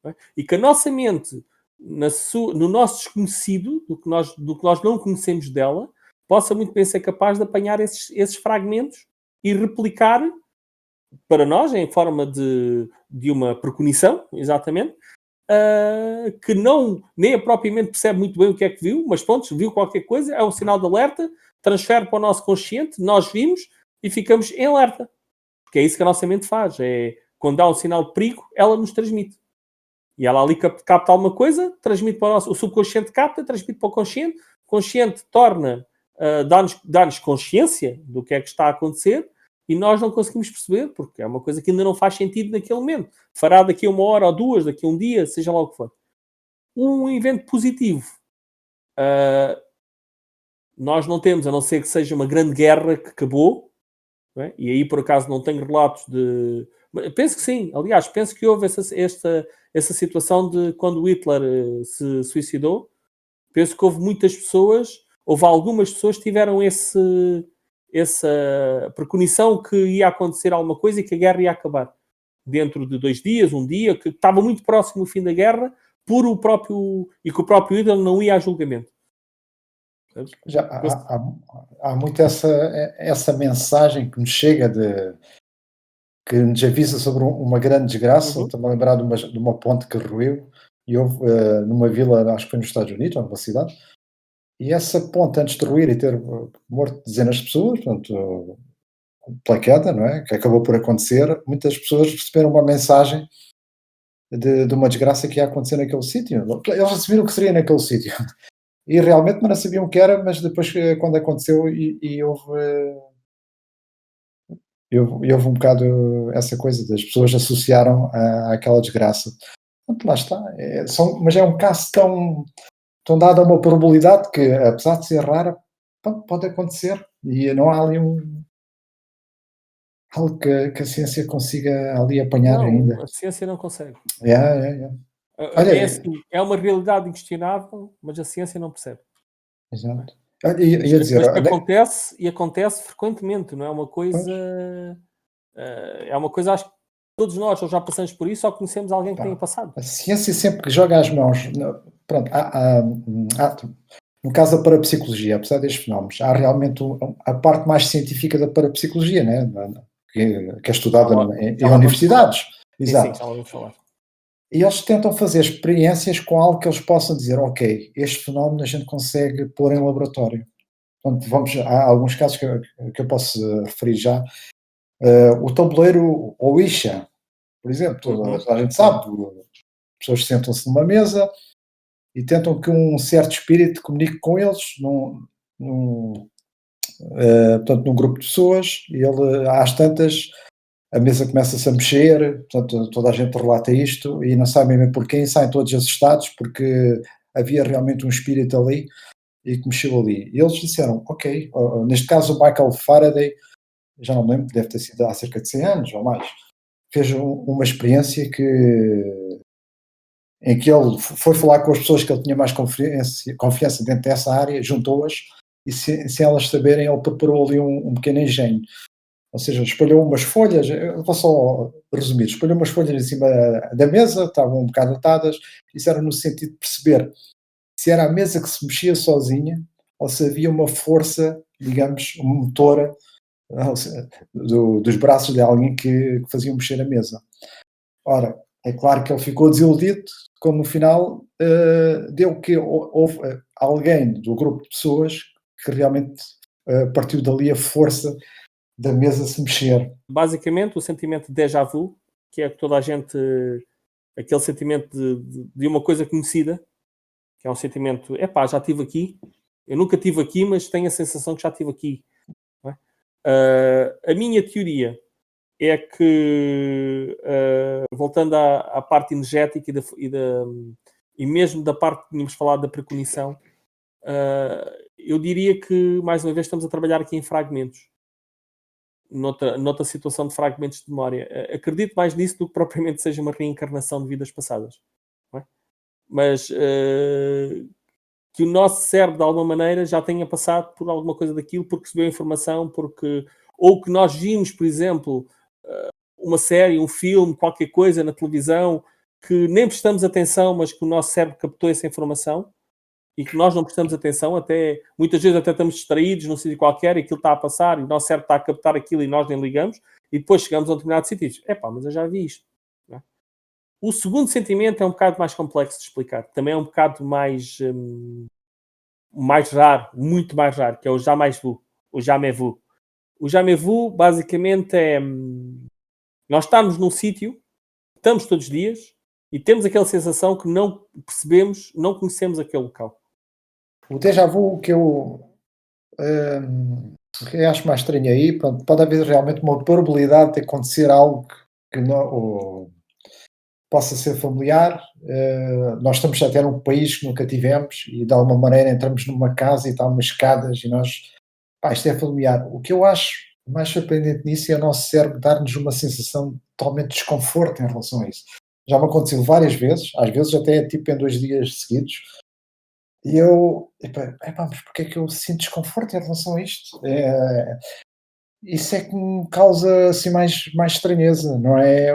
Não é? E que a nossa mente, no nosso desconhecido, do que nós não conhecemos dela, possa muito bem ser capaz de apanhar esses fragmentos e replicar para nós, em forma de uma precognição, exatamente, que nem propriamente percebe muito bem o que é que viu, mas pronto, viu qualquer coisa, é um sinal de alerta, transfere para o nosso consciente, nós vimos e ficamos em alerta. Porque é isso que a nossa mente faz. Quando há um sinal de perigo, ela nos transmite. E ela ali capta alguma coisa, transmite para o subconsciente, transmite para o consciente dá-nos consciência do que é que está a acontecer e nós não conseguimos perceber, porque é uma coisa que ainda não faz sentido naquele momento. Fará daqui a 1 hora ou 2, daqui a um dia, seja lá o que for. Um evento positivo, nós não temos, a não ser que seja uma grande guerra que acabou, não é? E aí por acaso não tenho relatos de... Penso que sim, aliás, penso que houve essa situação de quando Hitler se suicidou. Penso que houve algumas pessoas que tiveram essa preconição que ia acontecer alguma coisa e que a guerra ia acabar dentro de 2 dias, um dia, que estava muito próximo do fim da guerra e que o próprio Hitler não ia a julgamento. Já há muito essa mensagem que nos chega que nos avisa sobre uma grande desgraça. Estou-me a lembrar de uma ponte que ruiu e houve numa vila, acho que foi nos Estados Unidos, ou numa cidade, e essa ponte, antes de ruir e ter morto dezenas de pessoas, portanto, pela queda, não é? Que acabou por acontecer, muitas pessoas receberam uma mensagem de uma desgraça que ia acontecer naquele sítio. Eles receberam o que seria naquele sítio. E realmente não sabiam o que era, mas depois quando aconteceu e houve um bocado essa coisa, das pessoas associaram àquela desgraça. Portanto, lá está. Mas é um caso tão dado a uma probabilidade que, apesar de ser rara, pode acontecer. E não há ali algo que a ciência consiga ali apanhar ainda. A ciência não consegue. Olha, assim, é uma realidade inquestionável, mas a ciência não percebe. Exato. Ia dizer, mas acontece frequentemente, não é uma coisa... é uma coisa, acho que todos nós já passamos por isso, ou conhecemos alguém que tenha passado. A ciência sempre que joga as mãos... Pronto, no caso da parapsicologia, apesar destes fenómenos, há realmente a parte mais científica da parapsicologia, né? que é estudada em universidades. Exato. Sim, já vamos falar. E eles tentam fazer experiências com algo que eles possam dizer, ok, este fenómeno a gente consegue pôr em laboratório. Portanto, há alguns casos que eu posso referir já. O tabuleiro Ouija, por exemplo, a gente sabe, as pessoas sentam-se numa mesa e tentam que um certo espírito comunique com eles portanto, num grupo de pessoas, e ele, às tantas, a mesa começa-se a mexer, portanto, toda a gente relata isto e não sabe mesmo porquê, e saem todos assustados porque havia realmente um espírito ali e que mexeu ali. E eles disseram, ok, neste caso o Michael Faraday, já não me lembro, deve ter sido há cerca de 100 anos ou mais, fez uma experiência em que ele foi falar com as pessoas que ele tinha mais confiança dentro dessa área, juntou-as e sem elas saberem ele preparou ali um pequeno engenho. Ou seja, espalhou umas folhas, eu vou só resumir, espalhou umas folhas em cima da mesa, estavam um bocado atadas, isso era no sentido de perceber se era a mesa que se mexia sozinha ou se havia uma força, digamos, uma motora dos braços de alguém que fazia mexer a mesa. Ora, é claro que ele ficou desiludido quando no final deu que houve alguém do grupo de pessoas que realmente partiu dali a força da mesa se mexer. Basicamente, o sentimento de déjà vu, que é que toda a gente... aquele sentimento de uma coisa conhecida, que é um sentimento... já estive aqui. Eu nunca estive aqui, mas tenho a sensação que já estive aqui. Não é? A minha teoria é que, voltando à parte energética e mesmo da parte que tínhamos falado da precognição, eu diria que, mais uma vez, estamos a trabalhar aqui em fragmentos. noutra situação de fragmentos de memória. Acredito mais nisso do que propriamente seja uma reencarnação de vidas passadas. Não é? Mas que o nosso cérebro, de alguma maneira, já tenha passado por alguma coisa daquilo, porque recebeu informação, ou que nós vimos, por exemplo, uma série, um filme, qualquer coisa na televisão, que nem prestamos atenção, mas que o nosso cérebro captou essa informação, e que nós não prestamos atenção, muitas vezes até estamos distraídos num sítio qualquer, e aquilo está a passar, e o nosso cérebro está a captar aquilo e nós nem ligamos, e depois chegamos a um determinado sítio e dizemos, mas eu já vi isto. Não é? O segundo sentimento é um bocado mais complexo de explicar. Também é um bocado mais raro, muito mais raro, que é o jamais vu, o jamais vu. O jamais vu, basicamente, é nós estarmos num sítio, estamos todos os dias, e temos aquela sensação que não percebemos, não conhecemos aquele local. O déjà vu que eu acho mais estranho aí, pronto, pode haver realmente uma probabilidade de acontecer algo que não, possa ser familiar. Nós estamos até num país que nunca tivemos e de alguma maneira entramos numa casa e está umas escadas e nós, isto é familiar. O que eu acho mais surpreendente nisso é o nosso cérebro dar-nos uma sensação totalmente de desconforto em relação a isso. Já me aconteceu várias vezes, às vezes até tipo em 2 dias seguidos, e eu, mas porquê é que eu sinto desconforto em relação a isto? Isso é que me causa assim mais estranheza, não é?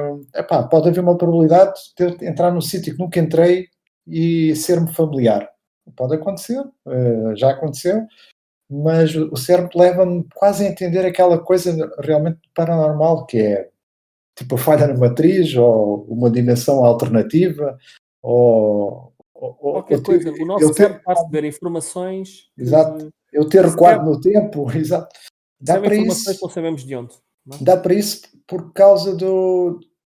Pode haver uma probabilidade de eu entrar num sítio que nunca entrei e ser-me familiar. Pode acontecer, já aconteceu, mas o cérebro leva-me quase a entender aquela coisa realmente paranormal, que é tipo a falha na matriz, ou uma dimensão alternativa, ou qualquer coisa. O nosso cérebro está a receber informações. Exato. Eu ter recuado no tempo, exato. Dá para informações isso. que não sabemos de onde. Não é? Dá para isso por causa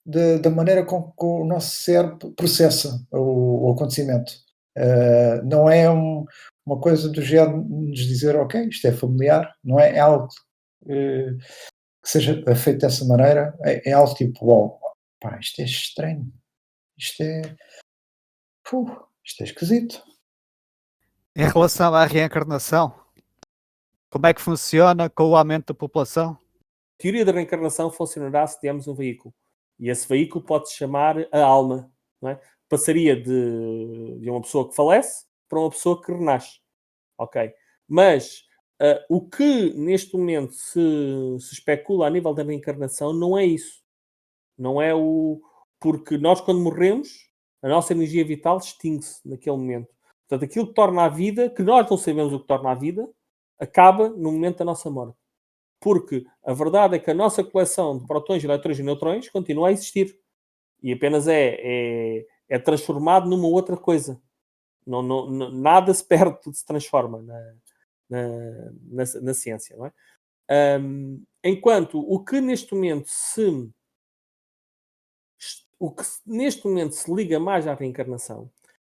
da maneira com que o nosso cérebro processa o acontecimento. Não é uma coisa do género nos dizer, ok, isto é familiar, não é algo que seja feito dessa maneira, é algo tipo, uau, isto é estranho, isto é esquisito. Em relação à reencarnação, como é que funciona com o aumento da população? A teoria da reencarnação funcionará se tivermos um veículo. E esse veículo pode-se chamar a alma. Não é? Passaria de uma pessoa que falece para uma pessoa que renasce. Ok? Mas o que neste momento se especula a nível da reencarnação não é isso. Não é porque nós, quando morremos, a nossa energia vital extingue-se naquele momento. Portanto, aquilo que torna a vida, que nós não sabemos o que torna a vida, acaba no momento da nossa morte. Porque a verdade é que a nossa coleção de prótons, eletrões e neutrões continua a existir. E apenas é transformado numa outra coisa. Nada se perde, tudo se transforma na ciência. Não é? Enquanto o que neste momento se liga mais à reencarnação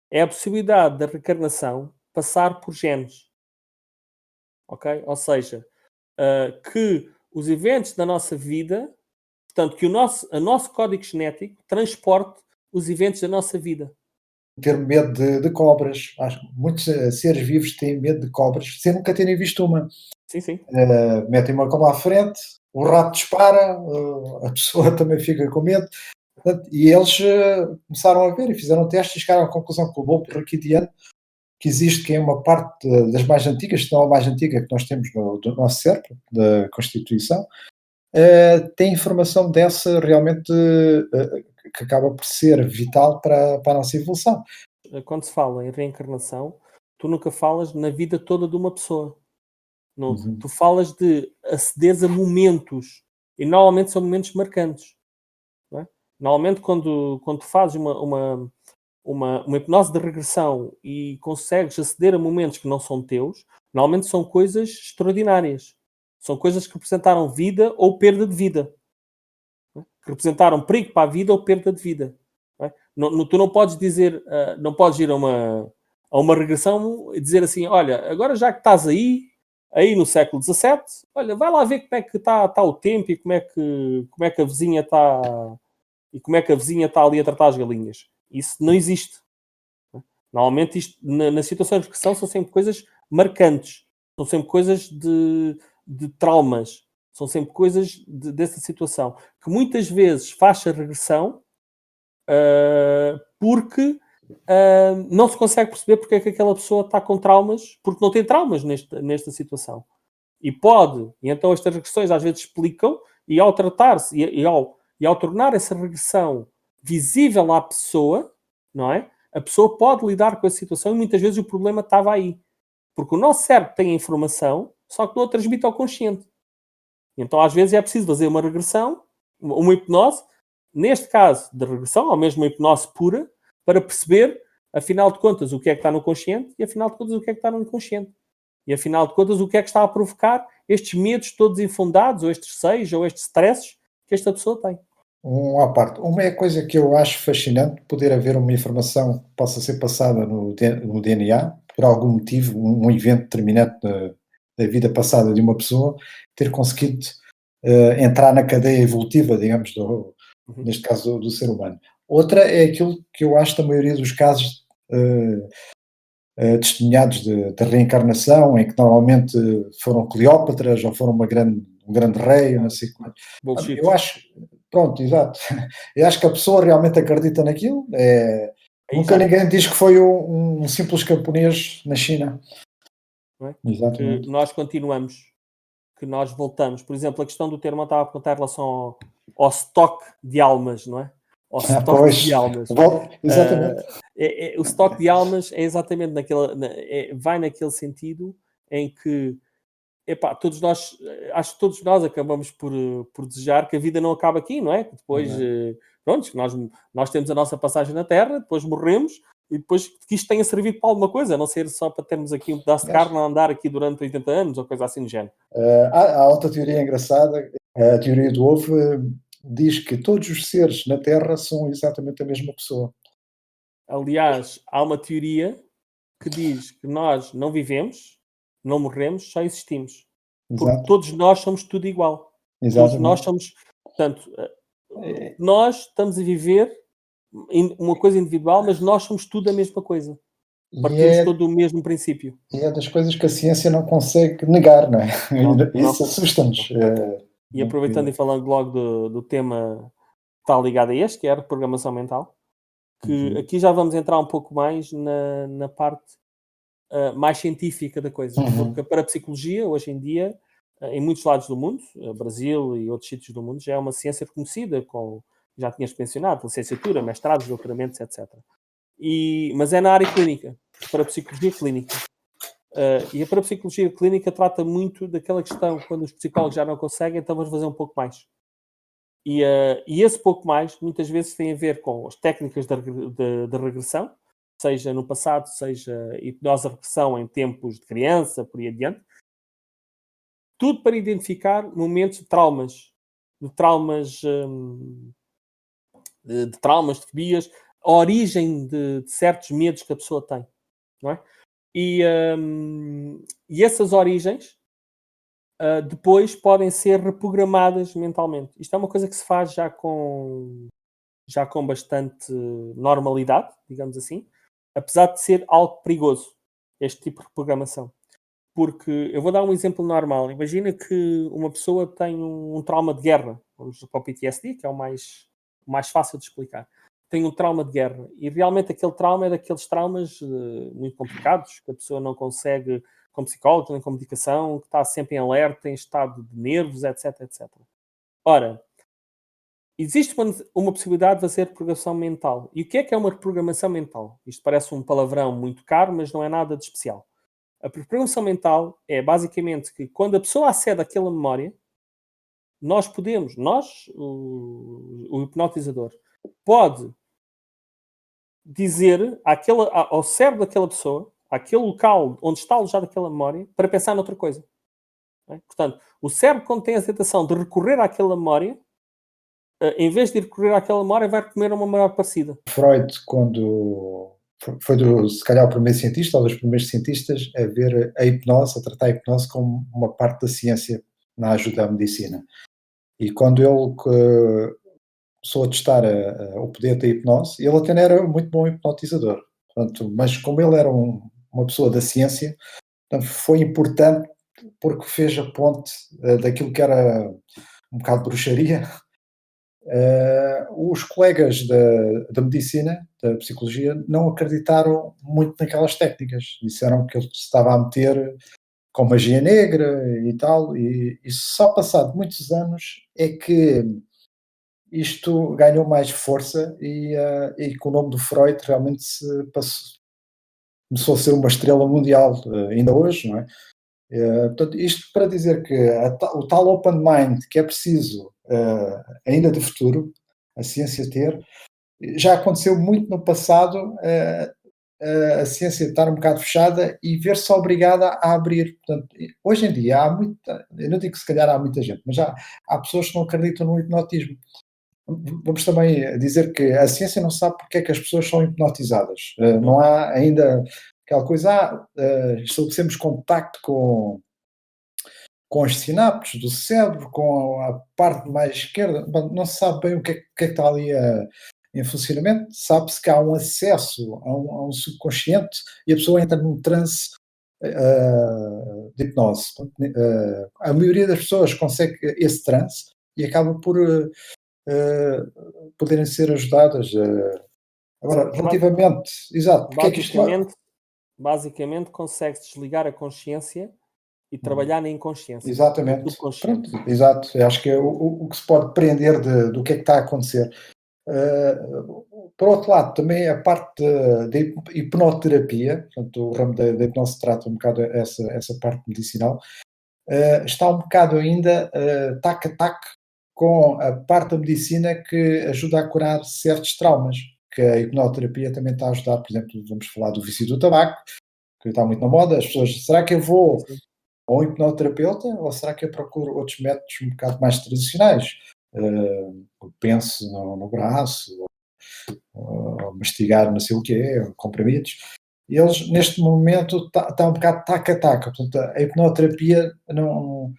é a possibilidade da reencarnação passar por genes. Ok? Ou seja, que os eventos da nossa vida, portanto, que o nosso código genético transporte os eventos da nossa vida. Ter medo de cobras. Acho que muitos seres vivos têm medo de cobras sem nunca terem visto uma. Sim. Metem uma cobra à frente, o rato dispara, a pessoa também fica com medo. E eles começaram a ver e fizeram testes e chegaram à conclusão que o lobo raquidiano, que existe, que é uma parte das mais antigas, se não a mais antiga que nós temos do nosso cérebro, da Constituição, tem informação dessa realmente que acaba por ser vital para a nossa evolução. Quando se fala em reencarnação, tu nunca falas na vida toda de uma pessoa. Não, tu falas de acederes a momentos, e normalmente são momentos marcantes. Não é? Normalmente quando tu fazes uma hipnose de regressão e consegues aceder a momentos que não são teus, normalmente são coisas extraordinárias. São coisas que representaram vida ou perda de vida. Não é? Que representaram perigo para a vida ou perda de vida. Não é? Tu não podes dizer, não podes ir a uma regressão e dizer assim, olha, agora já que estás aí no século XVII, olha, vai lá ver como é que está o tempo e como é que a vizinha está e como é que a vizinha está ali a tratar as galinhas. Isso não existe. Normalmente isto, nas situações de regressão, são sempre coisas marcantes. São sempre coisas de traumas. São sempre coisas dessa situação. Que muitas vezes faz a regressão porque não se consegue perceber porque é que aquela pessoa está com traumas, porque não tem traumas nesta situação. E então estas regressões às vezes explicam, e ao tratar-se, e ao tornar essa regressão visível à pessoa, não é? A pessoa pode lidar com essa situação e muitas vezes o problema estava aí. Porque o nosso cérebro tem a informação, só que não a transmite ao consciente. Então às vezes é preciso fazer uma regressão, uma hipnose, neste caso de regressão, ou mesmo uma hipnose pura, para perceber, afinal de contas, o que é que está no consciente e afinal de contas, o que é que está no inconsciente. E afinal de contas, o que é que está a provocar estes medos todos infundados, ou estes receios, ou estes stresses que esta pessoa tem. À parte. Uma é coisa que eu acho fascinante, poder haver uma informação que possa ser passada no DNA, por algum motivo, um evento determinante da vida passada de uma pessoa, ter conseguido entrar na cadeia evolutiva, digamos, neste caso do ser humano. Outra é aquilo que eu acho da maioria dos casos testemunhados de reencarnação, em que normalmente foram Cleópatras ou foram um grande rei, não sei como. Bullshit. Eu acho, pronto, exato. Eu acho que a pessoa realmente acredita naquilo. Nunca ninguém diz que foi um simples camponês na China. Não é? Exatamente. Que nós continuamos, que nós voltamos. Por exemplo, a questão do termo estava a perguntar em relação ao estoque de almas, não é? Ao estoque de almas. Exatamente. O estoque de almas é exatamente vai naquele sentido em que acho que todos nós acabamos por desejar que a vida não acabe aqui, não é? Que depois, pronto, nós temos a nossa passagem na Terra, depois morremos e depois que isto tenha servido para alguma coisa, a não ser só para termos aqui um pedaço de carne a andar aqui durante 80 anos ou coisa assim do género. Há outra teoria engraçada, a teoria do ovo, diz que todos os seres na Terra são exatamente a mesma pessoa. Aliás, há uma teoria que diz que nós não vivemos, não morremos, só existimos. Porque Exato. todos nós somos tudo igual. Exatamente. Todos nós somos... Portanto, nós estamos a viver uma coisa individual, mas nós somos tudo a mesma coisa. Partimos todo do mesmo princípio. E é das coisas que a ciência não consegue negar, não é? Isso assusta-nos. E aproveitando e falando logo do tema que está ligado a este, que é a reprogramação mental, que aqui já vamos entrar um pouco mais na parte mais científica da coisa. Porque a parapsicologia, hoje em dia, em muitos lados do mundo, Brasil e outros sítios do mundo, já é uma ciência reconhecida, já tinhas mencionado, licenciatura, mestrados, doutoramentos, etc. Mas é na área clínica, parapsicologia clínica. E a parapsicologia clínica trata muito daquela questão, quando os psicólogos já não conseguem, então vamos fazer um pouco mais. E esse pouco mais, muitas vezes, tem a ver com as técnicas de regressão, seja no passado, seja hipnose de regressão em tempos de criança, por aí adiante. Tudo para identificar momentos de traumas, de fobias, a origem de certos medos que a pessoa tem, não é? E essas origens depois podem ser reprogramadas mentalmente. Isto é uma coisa que se faz já com bastante normalidade, digamos assim, apesar de ser algo perigoso, este tipo de reprogramação. Porque eu vou dar um exemplo normal. Imagina que uma pessoa tem um trauma de guerra, vamos para o PTSD, que é o mais fácil de explicar. Tem um trauma de guerra e realmente aquele trauma é daqueles traumas muito complicados, que a pessoa não consegue, com psicólogo, nem com medicação, que está sempre em alerta, em estado de nervos, etc, etc. Ora, existe uma possibilidade de fazer reprogramação mental. E o que é uma reprogramação mental? Isto parece um palavrão muito caro, mas não é nada de especial. A reprogramação mental é basicamente que quando a pessoa acede àquela memória, o hipnotizador, pode dizer ao cérebro daquela pessoa, àquele local onde está alojada aquela memória, para pensar noutra coisa. Não é? Portanto, o cérebro, quando tem a tentação de recorrer àquela memória, em vez de recorrer àquela memória, vai recorrer a uma memória parecida. Freud, quando foi se calhar o primeiro cientista, ou dos primeiros cientistas, a ver a tratar a hipnose como uma parte da ciência na ajuda à medicina. E quando ele começou a testar o poder da hipnose, ele até não era muito bom hipnotizador. Portanto, mas como ele era uma pessoa da ciência, portanto, foi importante porque fez a ponte daquilo que era um bocado de bruxaria. Os colegas da medicina, da psicologia, não acreditaram muito naquelas técnicas. Disseram que ele se estava a meter com magia negra e tal, e só passado muitos anos é que isto ganhou mais força e com o nome do Freud realmente começou a ser uma estrela mundial, ainda hoje, não é? Portanto, isto para dizer que o tal open mind que é preciso ainda do futuro, a ciência ter, já aconteceu muito no passado, a ciência estar um bocado fechada e ver-se obrigada a abrir. Portanto, hoje em dia há muita, eu não digo que se calhar há muita gente, mas já há pessoas que não acreditam no hipnotismo. Vamos também dizer que a ciência não sabe porque é que as pessoas são hipnotizadas. Não há ainda aquela coisa, estabelecemos contacto com as sinapses do cérebro, com a parte mais esquerda. Bom, não se sabe bem o que é que está ali em funcionamento. Sabe-se que há um acesso a um subconsciente e a pessoa entra num transe de hipnose. A maioria das pessoas consegue esse transe e acaba por poderem ser ajudadas. Agora, relativamente, exato, porque é que isto basicamente consegue desligar a consciência e trabalhar na inconsciência. Exatamente. Pronto, exato. Eu acho que é o que se pode prender do que é que está a acontecer. Por outro lado, também a parte da hipnoterapia, portanto, o ramo da hipnose trata um bocado essa parte medicinal, está um bocado ainda tac a tac com a parte da medicina que ajuda a curar certos traumas, que a hipnoterapia também está a ajudar. Por exemplo, vamos falar do vício do tabaco, que está muito na moda. As pessoas, será que eu vou a um hipnoterapeuta ou será que eu procuro outros métodos um bocado mais tradicionais? Penso no braço, ou mastigar não sei o quê, comprimidos. E eles, neste momento, está um bocado taca a taca. Portanto, a hipnoterapia não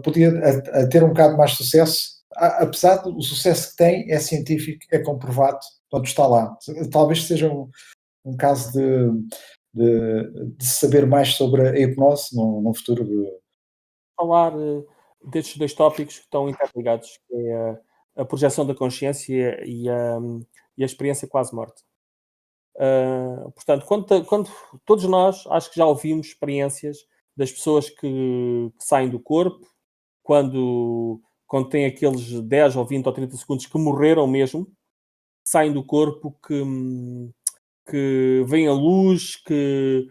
podia ter um bocado mais sucesso, apesar do sucesso que tem, é científico, é comprovado, portanto está lá. Talvez seja um caso de saber mais sobre a hipnose num futuro. Falar destes dois tópicos que estão interligados, que é a projeção da consciência e a experiência quase-morte. Portanto, quando todos nós, acho que já ouvimos experiências das pessoas que saem do corpo, quando têm aqueles 10 ou 20 ou 30 segundos que morreram mesmo, saem do corpo, que vem a luz, que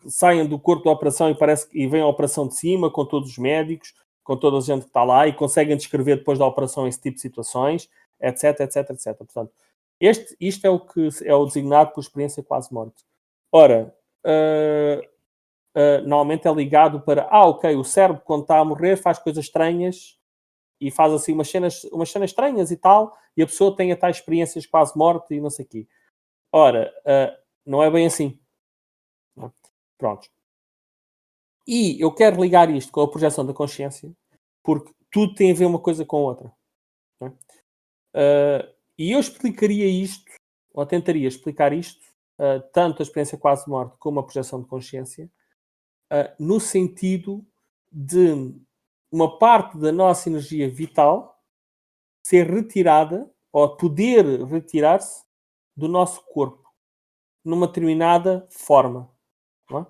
saem do corpo da operação e vem a operação de cima, com todos os médicos, com toda a gente que está lá e conseguem descrever depois da operação esse tipo de situações, etc, etc, etc. Portanto, isto é o que é o designado por experiência quase-morte. Ora, normalmente é ligado para, ok, o cérebro quando está a morrer faz coisas estranhas e faz assim umas cenas estranhas e tal, e a pessoa tem tais experiências quase-morte e não sei o quê. Ora, não é bem assim. Pronto. E eu quero ligar isto com a projeção da consciência, porque tudo tem a ver uma coisa com a outra. Não é? E eu explicaria isto, ou tentaria explicar isto, tanto a experiência quase-morte como a projeção de consciência, no sentido de uma parte da nossa energia vital ser retirada, ou poder retirar-se do nosso corpo, numa determinada forma. Não é?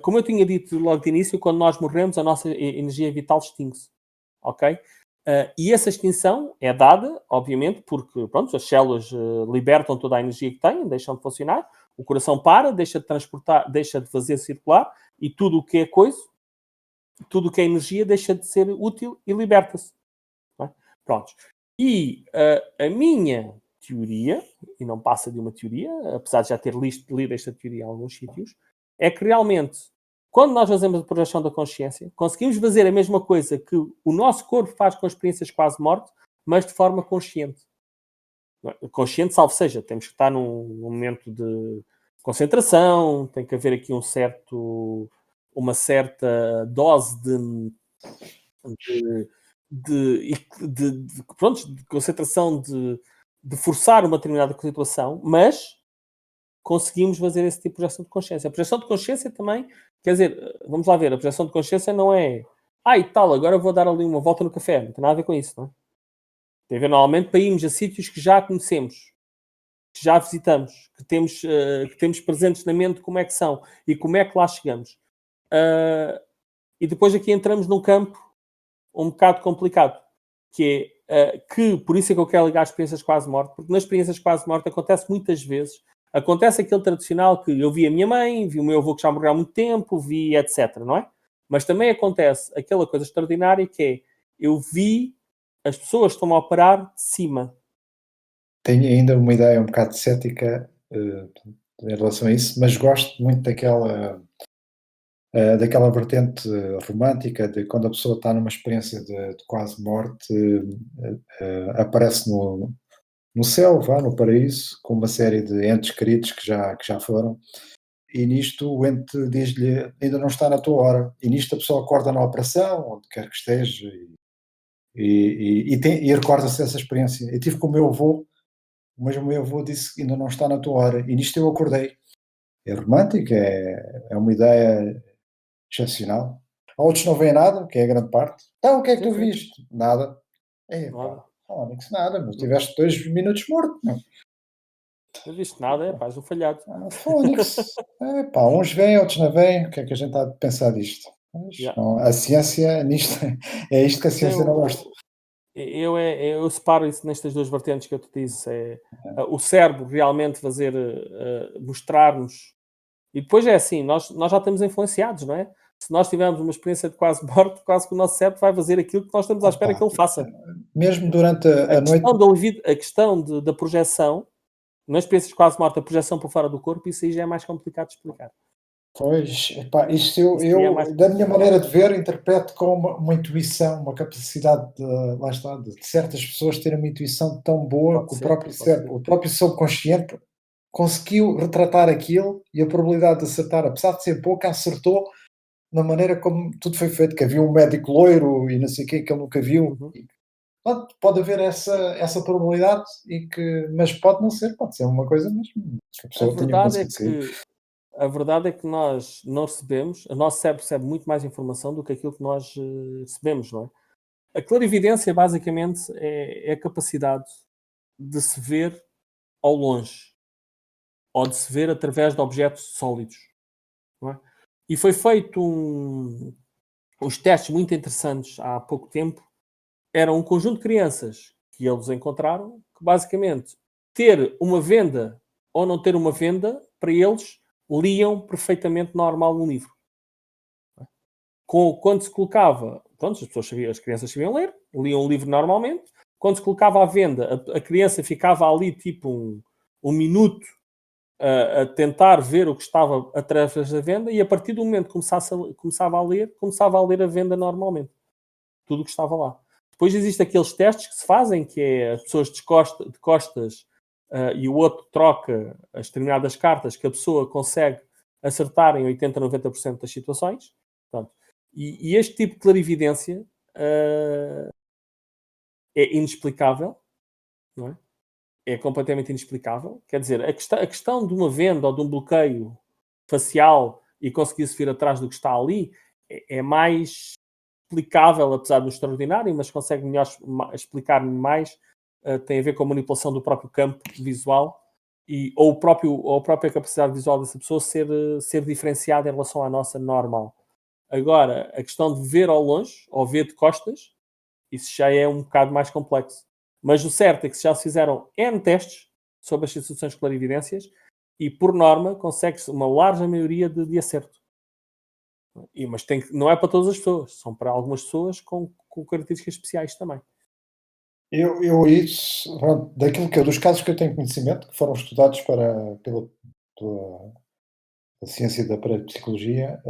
Como eu tinha dito logo de início, quando nós morremos, a nossa energia vital extingue-se. Ok? E essa extinção é dada, obviamente, porque pronto, as células libertam toda a energia que têm, deixam de funcionar, o coração para, deixa de transportar, deixa de fazer circular, e tudo o que é coisa, tudo o que é energia deixa de ser útil e liberta-se. Não é? Pronto. E a minha teoria, e não passa de uma teoria, apesar de já ter lido esta teoria em alguns sítios, é que realmente, quando nós fazemos a projeção da consciência, conseguimos fazer a mesma coisa que o nosso corpo faz com as experiências quase-morte, mas de forma consciente. Consciente, salvo seja, temos que estar num momento de concentração, tem que haver aqui uma certa dose de concentração, de forçar uma determinada situação, mas conseguimos fazer esse tipo de projeção de consciência. A projeção de consciência também, quer dizer, vamos lá ver, a projeção de consciência não é e tal, agora vou dar ali uma volta no café, não tem nada a ver com isso, não é? Tem a ver normalmente para irmos a sítios que já conhecemos, que já visitamos, que temos presentes na mente como é que são e como é que lá chegamos. E depois aqui entramos num campo um bocado complicado, que é que, por isso é que eu quero ligar às experiências quase morte, porque nas experiências quase morte acontece muitas vezes, acontece aquele tradicional que eu vi a minha mãe, vi o meu avô que já morreu há muito tempo, vi etc, não é? Mas também acontece aquela coisa extraordinária que é, eu vi as pessoas que estão a operar de cima. Tenho ainda uma ideia um bocado cética em relação a isso, mas gosto muito daquela vertente romântica de quando a pessoa está numa experiência de quase morte, aparece no céu, no paraíso, com uma série de entes queridos que já foram, e nisto o ente diz-lhe, ainda não está na tua hora, e nisto a pessoa acorda na operação, onde quer que esteja, e recorda-se dessa experiência. Eu tive com o meu avô, mas o meu avô disse, ainda não está na tua hora, e nisto eu acordei. É romântico, é uma ideia excepcional. Há outros que não veem nada, que é a grande parte. Então, o que é que tu viste? Nada. Nada. Fónix, nada, mas tiveste 2 minutos morto. Não viste nada, és um falhado. Fónix. Uns veem, outros não veem. O que é que a gente está a pensar disto? Mas, não, a ciência, nisto, é isto que a ciência não gosta. Eu separo isso nestas duas vertentes que eu te disse. O cérebro realmente fazer, mostrar-nos. E depois é assim, nós já estamos influenciados, não é? Se nós tivermos uma experiência de quase morte, quase que o nosso cérebro vai fazer aquilo que nós estamos à espera que ele faça. Mesmo durante a noite. A questão da projeção, nas experiências de quase morte, a projeção para fora do corpo, isso aí já é mais complicado de explicar. Pois, isto eu da minha maneira de ver, interpreto como uma intuição, uma capacidade lá está, de certas pessoas terem uma intuição tão boa que o próprio cérebro, o próprio subconsciente conseguiu retratar aquilo e a probabilidade de acertar, apesar de ser pouca, acertou na maneira como tudo foi feito, que havia um médico loiro e não sei o quê, que ele nunca viu. Pode haver essa probabilidade, mas pode não ser, pode ser uma coisa mesmo que a pessoa tenha conseguido. A verdade é que nós não recebemos, o nosso cérebro recebe muito mais informação do que aquilo que nós recebemos, não é? A clarividência, basicamente, é a capacidade de se ver ao longe, ou de se ver através de objetos sólidos, não é? E foi feito uns testes muito interessantes há pouco tempo. Era um conjunto de crianças que eles encontraram, que basicamente ter uma venda ou não ter uma venda, para eles, liam perfeitamente normal um livro. Quando se colocava, pronto, as crianças sabiam ler, liam o livro normalmente. Quando se colocava à venda, a criança ficava ali tipo um minuto a tentar ver o que estava através da venda, e a partir do momento que começava a ler a venda normalmente. Tudo o que estava lá. Depois existem aqueles testes que se fazem, que é as pessoas de costas e o outro troca as determinadas cartas, que a pessoa consegue acertar em 80% a 90% das situações. Portanto, e este tipo de clarividência é inexplicável, não é? É completamente inexplicável. Quer dizer, a questão de uma venda ou de um bloqueio facial e conseguir-se vir atrás do que está ali é mais explicável, apesar do extraordinário, mas consegue melhor explicar mais, tem a ver com a manipulação do próprio campo visual ou a própria capacidade visual dessa pessoa ser diferenciada em relação à nossa normal. Agora, a questão de ver ao longe, ou ver de costas, isso já é um bocado mais complexo. Mas o certo é que já se fizeram N testes sobre as situações de clarividências e, por norma, consegue-se uma larga maioria de acerto. Mas não é para todas as pessoas, são para algumas pessoas com características especiais também. Dos casos que eu tenho conhecimento, que foram estudados pela ciência da parapsicologia,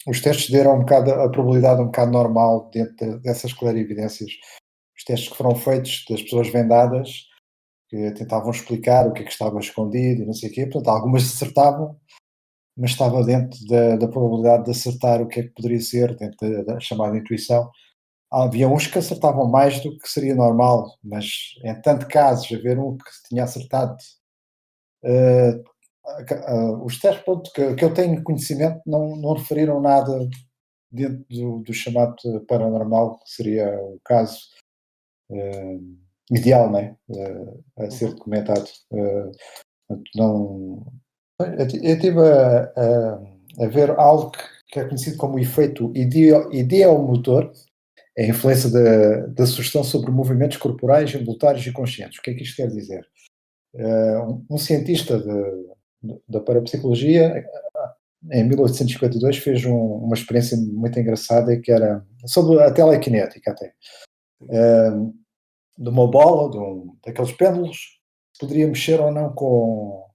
os testes deram a probabilidade um bocado normal dentro dessas clarividências. Os testes que foram feitos das pessoas vendadas, que tentavam explicar o que é que estava escondido e não sei o quê, portanto, algumas acertavam, mas estava dentro da probabilidade de acertar o que é que poderia ser, dentro da chamada intuição. Havia uns que acertavam mais do que seria normal, mas em tanto casos, haver um que tinha acertado os testes que eu tenho conhecimento não referiram nada dentro do chamado paranormal, que seria o caso ideal, não é? A ser documentado. Não, eu estive a ver algo que é conhecido como o efeito ideomotor, a influência da sugestão sobre movimentos corporais, involuntários e conscientes. O que é que isto quer dizer? Um cientista da parapsicologia, em 1852, fez uma experiência muito engraçada, que era sobre a telequinética até. De uma bola, daqueles pêndulos, poderia mexer ou não com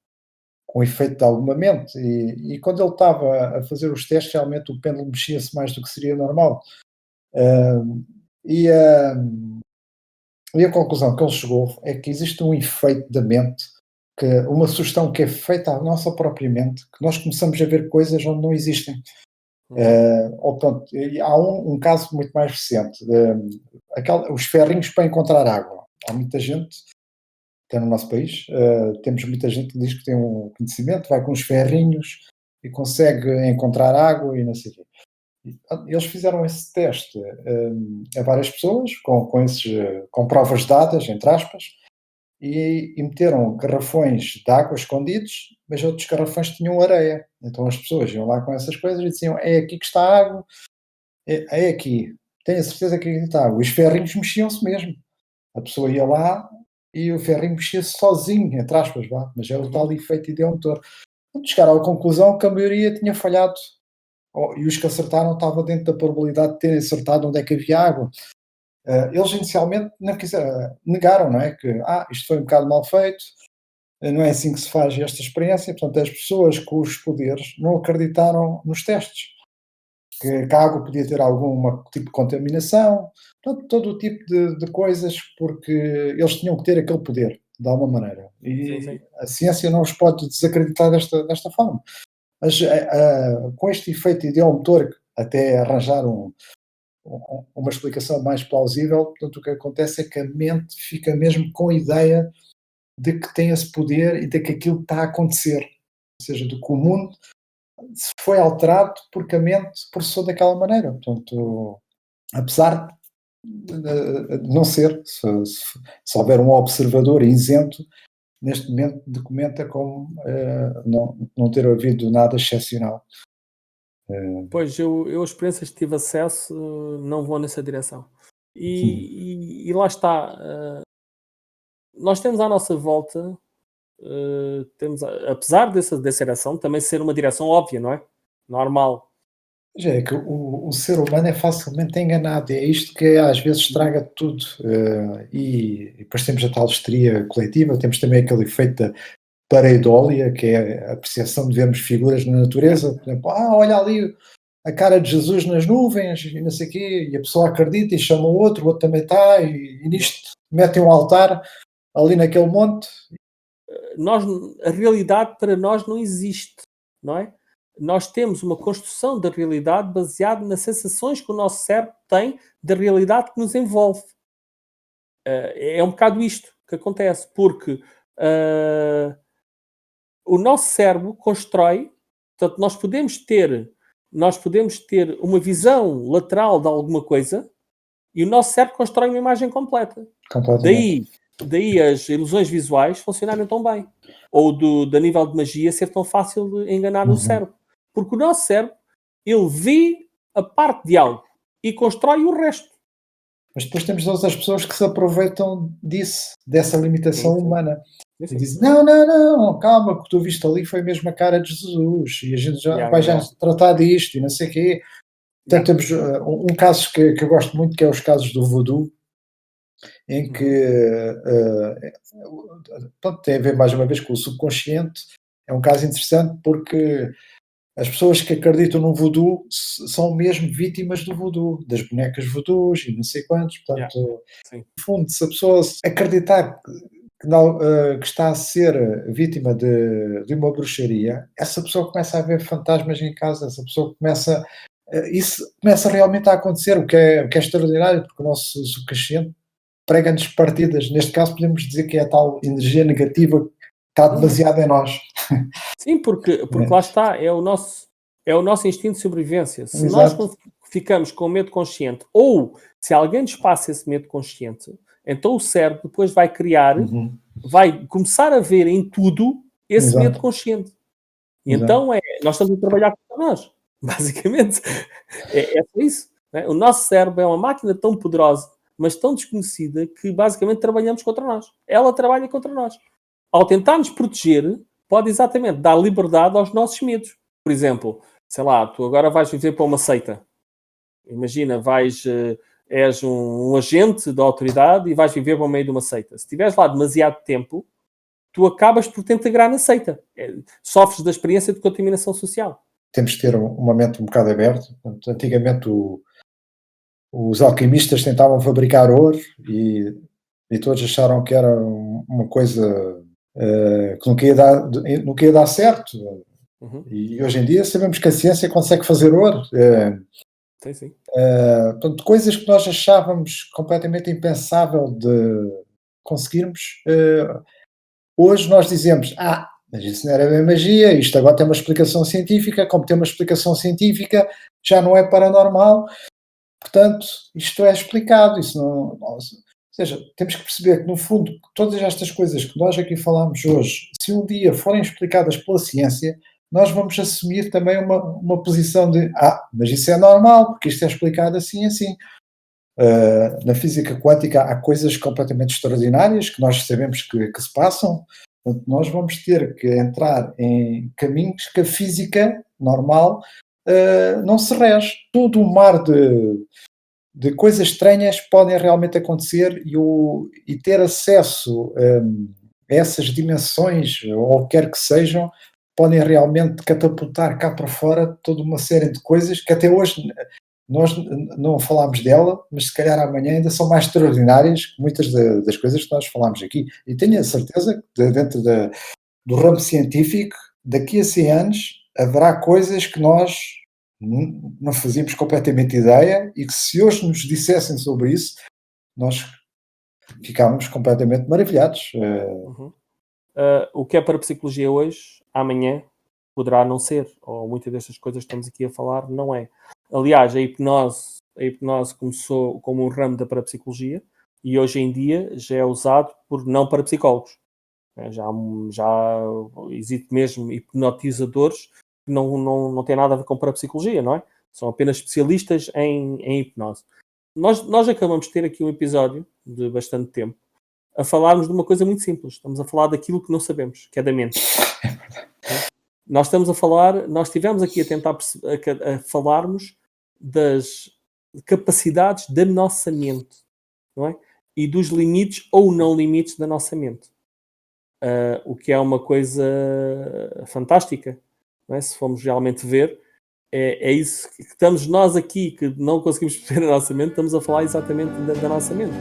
o efeito de alguma mente. E quando ele estava a fazer os testes, realmente o pêndulo mexia-se mais do que seria normal. E a conclusão que ele chegou é que existe um efeito da mente, uma sugestão que é feita à nossa própria mente, que nós começamos a ver coisas onde não existem. Portanto, há um caso muito mais recente, os ferrinhos para encontrar água. Há muita gente, até no nosso país, temos muita gente que diz que tem um conhecimento, vai com os ferrinhos e consegue encontrar água e não sei o quê. Eles fizeram esse teste a várias pessoas, com provas dadas, entre aspas, e meteram garrafões de água escondidos, mas outros garrafões tinham areia. Então as pessoas iam lá com essas coisas e diziam: é aqui que está a água, é aqui, tenho a certeza que aqui está a água. E os ferrinhos mexiam-se mesmo. A pessoa ia lá e o ferrinho mexia-se sozinho, entre aspas, mas era o tal efeito ideomotor. Chegaram à conclusão que a maioria tinha falhado. E os que acertaram estavam dentro da probabilidade de terem acertado onde é que havia água. Eles inicialmente não quiseram, negaram, não é? Que isto foi um bocado mal feito, não é assim que se faz esta experiência. Portanto, as pessoas com os poderes não acreditaram nos testes, que a água podia ter algum tipo de contaminação, portanto, todo o tipo de coisas, porque eles tinham que ter aquele poder, de alguma maneira. E Sim. a ciência não os pode desacreditar desta forma. Mas com este efeito ideomotor, até arranjar uma explicação mais plausível, portanto, o que acontece é que a mente fica mesmo com a ideia de que tem esse poder e de que aquilo está a acontecer. Ou seja, de que o mundo foi alterado porque a mente processou daquela maneira. Portanto, apesar de não ser, se houver um observador isento, neste momento documenta como não ter havido nada excepcional. Pois, eu experiências que tive acesso não vão nessa direção. E lá está. Nós temos à nossa volta, apesar dessa direção também ser uma direção óbvia, não é? Normal. Já é que o ser humano é facilmente enganado, é isto que às vezes estraga tudo. E depois temos a tal histeria coletiva, temos também aquele efeito da pareidolia, que é a percepção de vermos figuras na natureza. Por exemplo, olha ali a cara de Jesus nas nuvens e não sei o quê, e a pessoa acredita e chama o outro também está, e nisto metem um altar ali naquele monte. A realidade para nós não existe, não é? Nós temos uma construção da realidade baseada nas sensações que o nosso cérebro tem da realidade que nos envolve. É um bocado isto que acontece, porque o nosso cérebro constrói, portanto, nós podemos ter uma visão lateral de alguma coisa e o nosso cérebro constrói uma imagem completa. Daí as ilusões visuais funcionarem tão bem. Ou da nível de magia ser tão fácil de enganar o cérebro. Porque o nosso cérebro, ele vê a parte de algo e constrói o resto. Mas depois temos outras pessoas que se aproveitam dessa limitação humana. E dizem, não, calma, o que tu viste ali foi mesmo a cara de Jesus, e a gente já vai tratar disto, e não sei o quê. Portanto, temos um caso que eu gosto muito, que é os casos do voodoo, em que tem a ver mais uma vez com o subconsciente. É um caso interessante porque as pessoas que acreditam no voodoo são mesmo vítimas do voodoo, das bonecas voodoos e não sei quantos. Portanto, no fundo, se a pessoa acreditar que está a ser vítima de uma bruxaria, essa pessoa começa a ver fantasmas em casa, essa pessoa isso começa realmente a acontecer, o que é extraordinário, porque o nosso subconsciente prega-nos partidas. Neste caso podemos dizer que é a tal energia negativa que está demasiado em nós. Sim, porque lá está, é o nosso instinto de sobrevivência. Se Exato. nós ficamos com medo consciente, ou se alguém nos passa esse medo consciente, então o cérebro depois vai criar, vai começar a ver em tudo esse Exato. medo consciente. E Exato. então nós estamos a trabalhar contra nós, basicamente. É só isso. Né? O nosso cérebro é uma máquina tão poderosa, mas tão desconhecida, que basicamente trabalhamos contra nós. Ela trabalha contra nós. Ao tentar nos proteger, pode exatamente dar liberdade aos nossos medos. Por exemplo, sei lá, tu agora vais viver para uma seita. Imagina, és um agente da autoridade e vais viver para o meio de uma seita. Se estiveres lá demasiado tempo, tu acabas por te integrar na seita. Sofres da experiência de contaminação social. Temos que ter uma mente um bocado aberta. Antigamente os alquimistas tentavam fabricar ouro e todos acharam que era uma coisa que nunca ia dar certo. E hoje em dia sabemos que a ciência consegue fazer ouro. Sim. Portanto, coisas que nós achávamos completamente impensável de conseguirmos, hoje nós dizemos, mas isso não era bem magia, isto agora tem uma explicação científica, como tem uma explicação científica, já não é paranormal, portanto, isto é explicado, isso não... Ou seja, temos que perceber que, no fundo, todas estas coisas que nós aqui falamos hoje, se um dia forem explicadas pela ciência, nós vamos assumir também uma posição de mas isso é normal, porque isto é explicado assim. Na física quântica há coisas completamente extraordinárias que nós sabemos que se passam, portanto, nós vamos ter que entrar em caminhos que a física normal não se rege. Todo um mar de coisas estranhas podem realmente acontecer e ter acesso a essas dimensões, ou o que quer que sejam, podem realmente catapultar cá para fora toda uma série de coisas que até hoje nós não falámos dela, mas se calhar amanhã ainda são mais extraordinárias que muitas das coisas que nós falámos aqui. E tenho a certeza que dentro do ramo científico, daqui a 100 anos, haverá coisas que nós não fazíamos completamente ideia e que, se hoje nos dissessem sobre isso, nós ficávamos completamente maravilhados. O que é para a psicologia hoje, amanhã poderá não ser, ou muitas destas coisas que estamos aqui a falar não é. Aliás, a hipnose começou como um ramo da parapsicologia e hoje em dia já é usado por não parapsicólogos. Já existe mesmo hipnotizadores que não têm nada a ver com parapsicologia, não é? São apenas especialistas em hipnose. Nós acabamos de ter aqui um episódio de bastante tempo a falarmos de uma coisa muito simples. Estamos a falar daquilo que não sabemos, que é da mente. Nós estivemos aqui a tentar a falarmos das capacidades da nossa mente, não é? E dos limites ou não limites da nossa mente. O que é uma coisa fantástica, não é? Se formos realmente ver, é isso que estamos nós aqui, que não conseguimos perceber a nossa mente, estamos a falar exatamente da nossa mente.